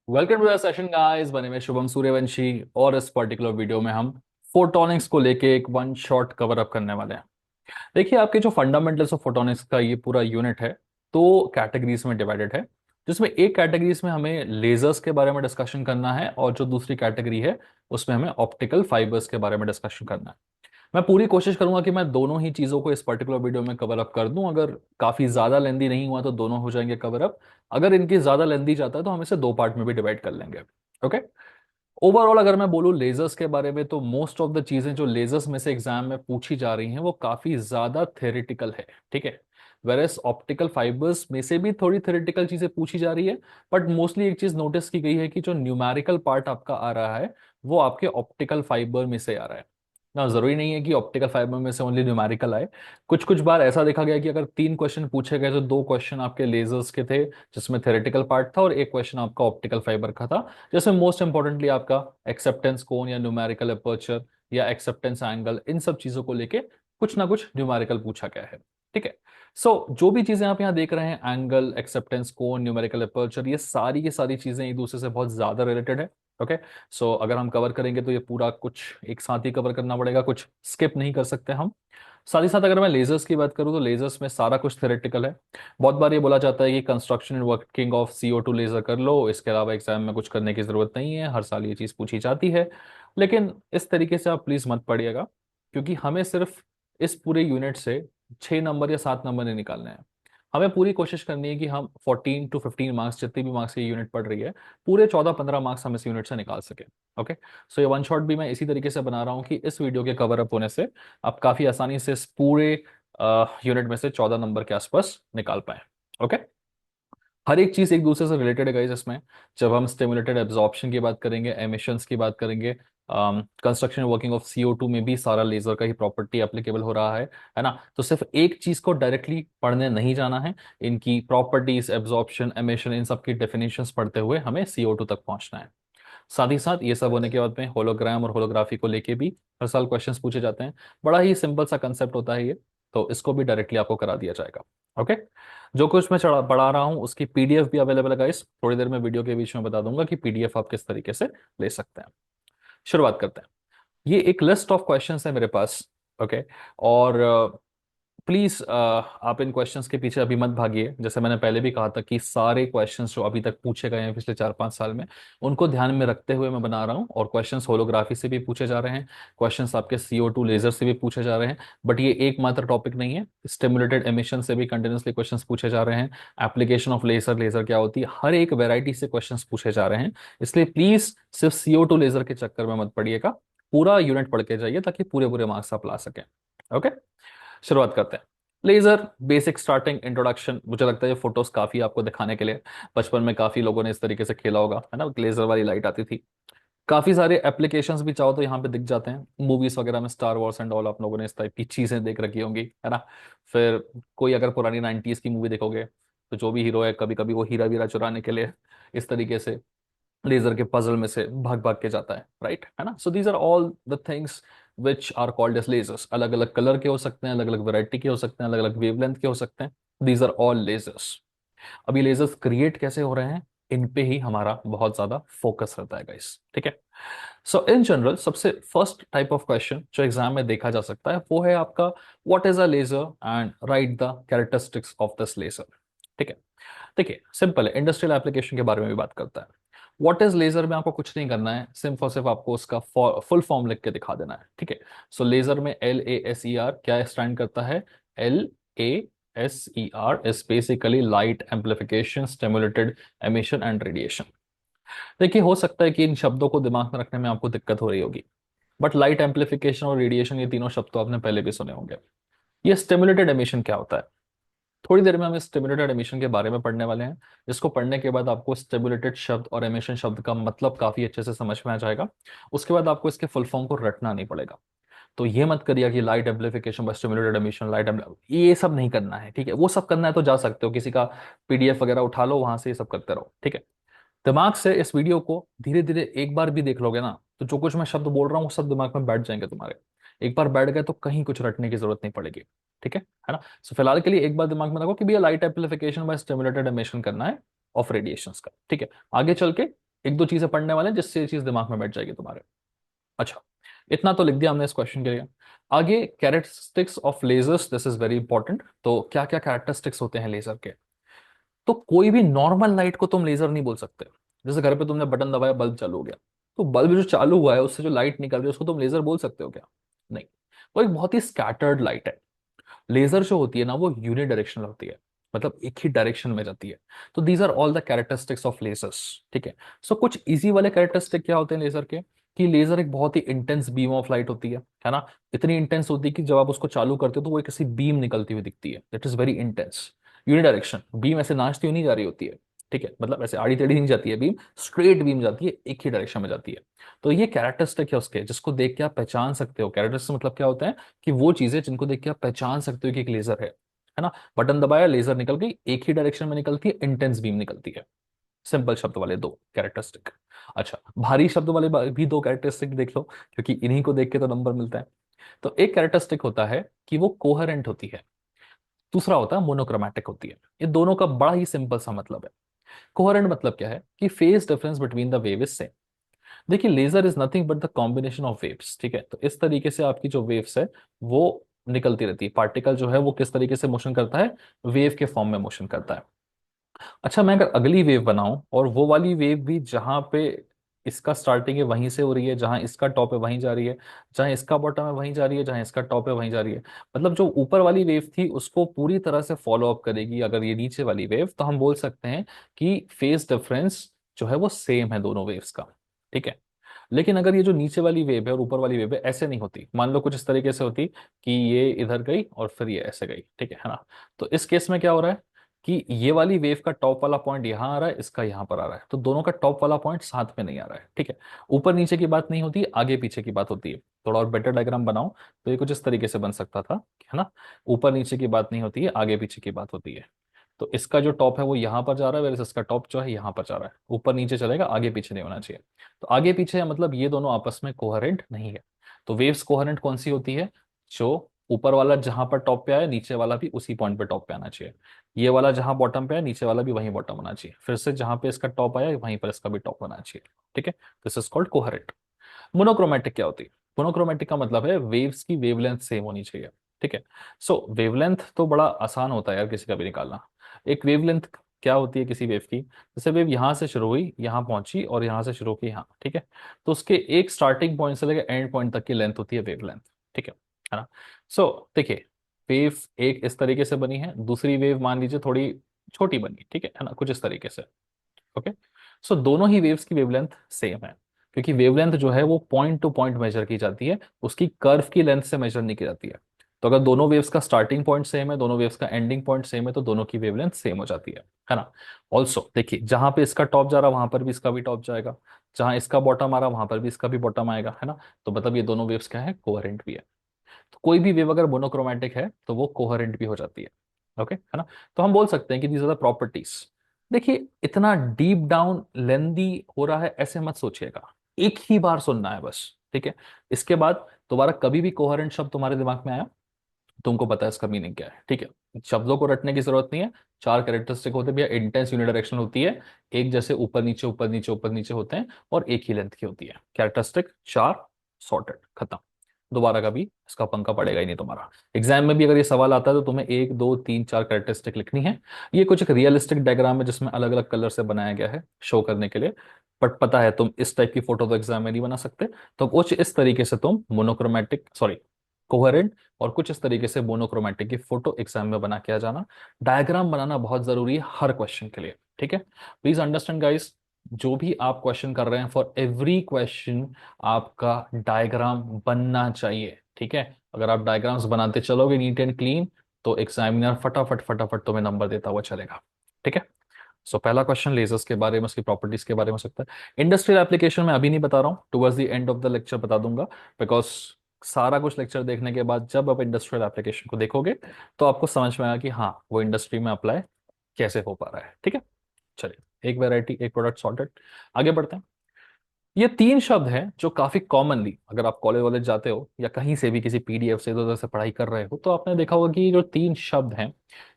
Welcome to the session guys. बने में शुभम सूर्यवंशी और इस पर्टिकुलर वीडियो में हम फोटोनिक्स को लेके एक वन शॉट कवर अप करने वाले हैं। देखिए, आपके जो फंडामेंटल्स ऑफ फोटोनिक्स का ये पूरा यूनिट है तो कैटेगरीज में डिवाइडेड है, जिसमें एक कैटेगरीज में हमें लेजर्स के बारे में डिस्कशन करना है और जो दूसरी कैटेगरी है उसमें हमें ऑप्टिकल फाइबर्स के बारे में डिस्कशन करना है। मैं पूरी कोशिश करूंगा कि मैं दोनों ही चीजों को इस पर्टिकुलर वीडियो में कवर अप कर दूं। अगर काफी ज्यादा लेंदी नहीं हुआ तो दोनों हो जाएंगे कवर अप। अगर इनकी ज्यादा लेंदी जाता है तो हम इसे दो पार्ट में भी डिवाइड कर लेंगे। ओके। ओवरऑल अगर मैं बोलूं लेजर्स के बारे में तो मोस्ट ऑफ द चीजें जो लेजर्स में से एग्जाम में पूछी जा रही हैं वो काफी ज्यादा थेरेटिकल है। ठीक है। वेरएस ऑप्टिकल फाइबर्स में से भी थोड़ी थेरेटिकल चीजें पूछी जा रही है। बट मोस्टली एक चीज नोटिस की गई है कि जो न्यूमेरिकल पार्ट आपका आ रहा है वो आपके ऑप्टिकल फाइबर में से आ रहा है ना। जरूरी नहीं है कि ऑप्टिकल फाइबर में से ओनली न्यूमेरिकल आए। कुछ कुछ बार ऐसा देखा गया कि अगर तीन क्वेश्चन पूछे गए तो दो क्वेश्चन आपके लेजर्स के थे जिसमें थेरेटिकल पार्ट था और एक क्वेश्चन आपका ऑप्टिकल फाइबर का था, जिसमें मोस्ट इंपॉर्टेंटली आपका एक्सेप्टेंस कोण या न्यूमेरिकल अपर्चर या एक्सेप्टेंस एंगल, इन सब चीजों को लेके कुछ ना कुछ न्यूमेरिकल पूछा गया है। ठीक है। जो भी चीजें आप यहाँ देख रहे हैं, एंगल, एक्सेप्टेंस कोण, न्यूमेरिकल अपर्चर, ये सारी की सारी चीजें एक दूसरे से बहुत ज्यादा रिलेटेड है। ओके। अगर हम कवर करेंगे तो ये पूरा कुछ एक साथ ही कवर करना पड़ेगा, कुछ स्किप नहीं कर सकते हम। साथ ही साथ अगर मैं लेजर्स की बात करूं तो लेजर्स में सारा कुछ थ्योरेटिकल है। बहुत बार ये बोला जाता है कि construction and working of CO2 laser कर लो, इसके अलावा एग्जाम में कुछ करने की जरूरत नहीं है। हर साल ये चीज पूछी जाती है, लेकिन इस तरीके से आप प्लीज मत पढ़िएगा, क्योंकि हमें सिर्फ इस पूरे यूनिट से 6 नंबर या 7 नंबर नहीं निकालने हैं। हमें पूरी कोशिश करनी है कि हम 14 to 15 मार्क्स, जितनी भी मार्क्स की यूनिट पढ़ रही है, पूरे 14-15 मार्क्स हम इस यूनिट से निकाल सके। ओके। ये वन शॉट भी मैं इसी तरीके से बना रहा हूँ कि इस वीडियो के कवर अप होने से आप काफी आसानी से इस पूरे यूनिट में से 14 नंबर के आसपास निकाल पाए। ओके। हर एक चीज एक दूसरे से रिलेटेड है गाइस इसमें। जब हम स्टिमुलेटेड एब्जॉर्प्शन की बात करेंगे, एमिशंस की बात करेंगे, कंस्ट्रक्शन वर्किंग ऑफ CO2 में भी सारा लेजर का ही प्रॉपर्टी एप्लीकेबल हो रहा है ना। तो सिर्फ एक चीज को डायरेक्टली पढ़ने नहीं जाना है, इनकी प्रॉपर्टीज, एब्जॉर्प्शन, एमिशन, इन सब की डेफिनेशंस पढ़ते हुए हमें CO2 तक पहुंचना है। साथ ही साथ ये सब होने के बाद में होलोग्राम और होलोग्राफी को लेके भी हर साल क्वेश्चंस पूछे जाते हैं। बड़ा ही सिंपल सा कंसेप्ट होता है ये, तो इसको भी डायरेक्टली आपको करा दिया जाएगा। ओके। जो कुछ मैं पढ़ा रहा हूँ उसकी PDF भी अवेलेबल है गाइस। थोड़ी देर में वीडियो के बीच में बता दूंगा कि PDF आप किस तरीके से ले सकते हैं। शुरुआत करते हैं। ये एक लिस्ट ऑफ क्वेश्चंस है मेरे पास। ओके। और प्लीज आप इन क्वेश्चंस के पीछे अभी मत भागिए। जैसे मैंने पहले भी कहा था कि सारे क्वेश्चंस जो अभी तक पूछे गए हैं पिछले 4-5 साल में, उनको ध्यान में रखते हुए मैं बना रहा हूँ। और क्वेश्चंस होलोग्राफी से भी पूछे जा रहे हैं, क्वेश्चंस आपके CO2 लेजर से भी पूछे जा रहे हैं। बट ये एकमात्र टॉपिक नहीं है, स्टिमुलेटेड एमिशन से भी कंटिन्यूसली क्वेश्चंस पूछे जा रहे हैं। एप्लीकेशन ऑफ लेजर, लेजर क्या होती है, हर एक वेराइटी से क्वेश्चंस पूछे जा रहे हैं। इसलिए प्लीज सिर्फ CO2 लेजर के चक्कर में मत पड़िएगा, पूरा यूनिट पढ़ के जाइए ताकि पूरे पूरे मार्क्स आप ला सकें। ओके। शुरुआत करते हैं। Laser basic starting introduction. मुझे लगता है ये फोटोज काफी आपको दिखाने के लिए, बचपन में काफी लोगों ने इस तरीके से खेला होगा, है ना। लेजर वाली लाइट आती थी। काफी सारे एप्लीकेशंस भी चाहो तो यहाँ पे दिख जाते हैं। मूवीज वगैरह में स्टार वॉर्स एंड ऑल आप लोगों ने इस टाइप की चीजें देख रखी होंगी, है ना। फिर कोई अगर पुरानी 90s की मूवी देखोगे तो जो भी हीरो है कभी कभी वो हीरा वीरा चुराने के लिए इस तरीके से लेजर के पजल में से भाग भाग के जाता है, राइट, है ना। So these are all the things which are called as lasers. अलग अलग कलर के हो सकते हैं, अलग अलग वैरायटी के हो सकते हैं, अलग अलग वेवलेंथ के हो सकते हैं। These are all lasers. अभी लेजर्स क्रिएट कैसे हो रहे हैं, इन पे ही हमारा बहुत ज्यादा फोकस रहता है गाइस। ठीक है। इन जनरल सबसे फर्स्ट टाइप ऑफ क्वेश्चन जो एग्जाम में देखा जा सकता है वो है आपका, what is a laser and write the characteristics of this laser. ठीक है। देखिए, सिंपल है, इंडस्ट्रियल एप्लीकेशन के बारे में भी बात करता है। व्हाट इज लेजर में आपको कुछ नहीं करना है, सिर्फ और सिर्फ आपको उसका फुल फॉर्म लिख के दिखा देना है। ठीक है। लेजर में LASER क्या स्टैंड करता है? LASER is basically light amplification, stimulated emission and radiation. देखिए, हो सकता है कि इन शब्दों को दिमाग में रखने में आपको दिक्कत हो रही होगी, बट लाइट एम्पलीफिकेशन और रेडिएशन ये तीनों शब्द तो आपने पहले भी सुने होंगे। ये स्टिमुलेटेड एमिशन क्या होता है? थोड़ी देर में हम स्टिमुलेटेड एमिशन के बारे में पढ़ने वाले हैं, जिसको पढ़ने के बाद आपको स्टिमुलेटेड शब्द और एमिशन शब्द का मतलब काफी अच्छे से समझ में आ जाएगा। उसके बाद आपको इसके फुल फॉर्म को रटना नहीं पड़ेगा। तो ये मत करिए कि light amplification by stimulated emission, ये सब नहीं करना है। ठीक है। वो सब करना है तो जा सकते हो, किसी का PDF वगैरह उठा लो, वहां से ये सब करते रहो। ठीक है। दिमाग से इस वीडियो को धीरे धीरे एक बार भी देख लोगे ना, तो जो कुछ मैं शब्द बोल रहा हूँ वो सब दिमाग में बैठ जाएंगे तुम्हारे। एक बार बैठ गए तो कहीं कुछ रटने की जरूरत नहीं पड़ेगी। ठीक है ना। फिलहाल के लिए एक बार दिमाग में रखो कि भैया light amplification by stimulated emission करना है ऑफ रेडिएशंस का। ठीक है। आगे चल के एक दो चीजें पढ़ने वाले हैं जिससे ये चीज दिमाग में बैठ जाएगी तुम्हारे। अच्छा, इतना तो लिख दिया हमने इस क्वेश्चन के लिए। आगे characteristics of lasers, this is very important. तो क्या क्या कैरेक्टरिस्टिक्स होते हैं लेजर के? तो कोई भी नॉर्मल लाइट को तुम लेजर नहीं बोल सकते। जैसे घर पे तुमने बटन दबाया, बल्ब चालू हो गया, तो बल्ब जो चालू हुआ है उससे जो लाइट निकल रही है उसको तुम लेजर बोल सकते हो क्या? नहीं। वो एक बहुत ही स्कैटर्ड लाइट है। लेजर जो होती है ना, वो यूनिडायरेक्शनल होती है, मतलब एक ही डायरेक्शन में जाती है। तो these are all the characteristics of lasers. ठीक है। सो कुछ इजी वाले कैरेक्टरिस्टिक क्या होते हैं लेजर के? कि लेजर एक बहुत ही इंटेंस बीम ऑफ लाइट होती है ना। इतनी इंटेंस होती है कि जब आप उसको चालू करते हो तो वो एक ऐसी बीम निकलती हुई दिखती है, that is very intense. Unidirection beam ऐसे नाचती हुई नहीं जा रही होती है। ठीक है, मतलब ऐसे आड़ी टेढ़ी नहीं जाती है बीम, स्ट्रेट बीम जाती है, एक ही डायरेक्शन में जाती है। तो ये कैरेक्टरिस्टिक है उसके, जिसको देख के आप पहचान सकते हो। कैरेक्टरिस्टिक मतलब क्या होता है? कि वो चीजें जिनको देख के आप पहचान सकते हो कि एक लेजर है ना। बटन दबाया, लेजर निकल गई, एक ही डायरेक्शन में निकलती है, इंटेंस बीम निकलती है। सिंपल शब्द वाले दो कैरेक्टरिस्टिक। अच्छा, भारी शब्द वाले भी दो कैरेक्टरिस्टिक देख लो, क्योंकि इन्हीं को देख के तो नंबर मिलता है। तो एक कैरेक्टरिस्टिक होता है कि वो कोहेरेंट होती है, दूसरा होता है मोनोक्रोमैटिक होती है। ये दोनों का बड़ा ही सिंपल सा मतलब है। कोहेरेंट मतलब क्या है? कि phase difference between the wave is same. देखिए, laser is nothing but the combination of waves. ठीक है, तो इस तरीके से आपकी जो वेव्स है वो निकलती रहती है। पार्टिकल जो है वो किस तरीके से मोशन करता है? वेव के फॉर्म में मोशन करता है। अच्छा, मैं अगर अगली वेव बनाऊं और वो वाली वेव भी जहां पे इसका स्टार्टिंग है वहीं से हो रही है, जहां इसका टॉप है वहीं जा रही है, जहां इसका बॉटम है वहीं जा रही है, जहां इसका टॉप है वहीं जा रही है, मतलब जो ऊपर वाली वेव थी उसको पूरी तरह से फॉलो अप करेगी अगर ये नीचे वाली वेव, तो हम बोल सकते हैं कि फेज डिफरेंस जो है वो सेम है दोनों वेव्स का। ठीक है। लेकिन अगर ये जो नीचे वाली वेव है और ऊपर वाली वेव है ऐसे नहीं होती, मान लो कुछ इस तरीके से होती कि ये इधर गई और फिर ये ऐसे गई। ठीक है ना। तो इस केस में क्या हो रहा है कि ये वाली वेव का टॉप वाला पॉइंट यहाँ आ रहा है, इसका यहाँ पर आ रहा है, तो दोनों का टॉप वाला पॉइंट साथ में नहीं आ रहा है। ठीक है। ऊपर नीचे की बात नहीं होती, आगे पीछे की बात होती है। थोड़ा और बेटर डायग्राम बनाओ तो ये कुछ इस तरीके से बन सकता था, है ना। ऊपर नीचे की बात नहीं होती है, आगे पीछे की बात होती है। तो इसका जो टॉप है वो यहाँ पर जा रहा है, वैसे इसका टॉप जो है यहाँ पर जा रहा है, ऊपर नीचे चलेगा, आगे पीछे नहीं होना चाहिए। तो आगे पीछे है मतलब ये दोनों आपस में कोहेरेंट नहीं है। तो वेव्स कोहेरेंट कौन सी होती है? जो ऊपर वाला जहां पर टॉप पे आया, नीचे वाला भी उसी पॉइंट पे टॉप पे आना चाहिए। ये वाला जहां बॉटम पे है, नीचे वाला भी वहीं बॉटम होना चाहिए, फिर से जहां पे इसका टॉप आया वहीं पर इसका भी टॉप होना चाहिए। ठीक है। This is called coherent. Monochromatic क्या होती है? मोनोक्रोमैटिक का मतलब है वेव्स की वेवलेंथ सेम होनी चाहिए। ठीक है। सो वेवलेंथ तो बड़ा आसान होता है यार किसी का भी निकालना। एक वेवलेंथ क्या होती है किसी वेव की? जैसे वेव यहां से शुरू हुई, यहां पहुंची, और यहां से शुरू की यहाँ। ठीक है। तो उसके एक स्टार्टिंग पॉइंट से लेकर एंड पॉइंट तक की लेंथ होती है वेवलेंथ। ठीक है ना। सो देखिए, वेव एक इस तरीके से बनी है, दूसरी वेव मान लीजिए थोड़ी छोटी बनी। ठीक है ना, कुछ इस तरीके से। ओके। सो दोनों ही वेव्स की वेवलेंथ सेम है, क्योंकि वेवलेंथ जो है वो पॉइंट टू पॉइंट मेजर की जाती है, उसकी कर्व की लेंथ से मेजर नहीं की जाती है। तो अगर दोनों वेव्स का स्टार्टिंग पॉइंट सेम है, दोनों वेव्स का एंडिंग पॉइंट सेम है, तो दोनों की वेवलेंथ सेम हो जाती है ना। ऑल्सो देखिए, जहां पे इसका टॉप जा रहा है वहां पर भी इसका भी टॉप जाएगा, जहां इसका बॉटम आ रहा है वहां पर भी इसका भी बॉटम आएगा, है ना। तो मतलब ये दोनों वेव्स क्या है? कोहेरेंट भी है। तो कोई भी वेव अगर मोनोक्रोमैटिक है तो वो कोहेरेंट भी हो जाती है। ओके, है ना। तो हम बोल सकते हैं कि दीज आर द प्रॉपर्टीज। देखिए, इतना डीप डाउन लेंदी हो रहा है ऐसे मत सोचिएगा, एक ही बार सुनना है बस। ठीक है। इसके बाद दोबारा कभी भी कोहेरेंट शब्द तुम्हारे दिमाग में आया, तुमको पता है इसका मीनिंग क्या है। ठीक है। शब्दों को रटने की जरूरत नहीं है। चार कैरेक्टरिस्टिक होते हैं भैया, इंटेंस यूनिडायरेक्शन होती है, एक जैसे ऊपर नीचे ऊपर नीचे ऊपर नीचे होते हैं, और एक ही लेंथ की होती है। कैरेक्टरिस्टिक चार, सॉर्टेड, खत्म। दोबारा कभी इसका पंखा पड़ेगा ही नहीं तुम्हारा। एग्जाम में भी अगर ये सवाल आता है तो तुम्हें एक दो तीन चार कैरेक्टरिस्टिक लिखनी है। ये कुछ एक रियलिस्टिक डायग्राम है जिसमें अलग अलग कलर से बनाया गया है शो करने के लिए। बट पता है तुम इस टाइप की फोटो तो एग्जाम में नहीं बना सकते। तो कुछ इस तरीके से तुम मोनोक्रोमैटिक, सॉरी, कोहेरेंट, और कुछ इस तरीके से मोनोक्रोमैटिक की फोटो एग्जाम में बना के आ जाना। डायग्राम बनाना बहुत जरूरी है हर क्वेश्चन के लिए। ठीक है। प्लीज अंडरस्टैंड गाइस, जो भी आप क्वेश्चन कर रहे हैं, फॉर एवरी क्वेश्चन आपका डायग्राम बनना चाहिए। ठीक है। अगर आप डायग्राम्स बनाते चलोगे नीट एंड क्लीन, तो एग्जामिनर फटाफट फटाफट तुम्हें नंबर देता हुआ चलेगा। ठीक है। सो पहला क्वेश्चन लेजर्स के बारे में, उसकी प्रॉपर्टीज के बारे में हो सकता है। इंडस्ट्रियल एप्लीकेशन में अभी नहीं बता रहा हूँ, towards the end of the lecture बता दूंगा। बिकॉज सारा कुछ लेक्चर देखने के बाद जब आप इंडस्ट्रियल एप्लीकेशन को देखोगे तो आपको समझ में आएगा कि हाँ वो इंडस्ट्री में अप्लाई कैसे हो पा रहा है। ठीक है। चलिए, एक वैरायटी एक प्रोडक्ट सॉर्टेड। आगे बढ़ते हैं। ये तीन शब्द हैं जो काफी कॉमनली, अगर आप कॉलेज वॉलेज जाते हो या कहीं से भी किसी पीडीएफ से इधर उधर से पढ़ाई कर रहे हो, तो आपने देखा होगा कि ये जो तीन शब्द हैं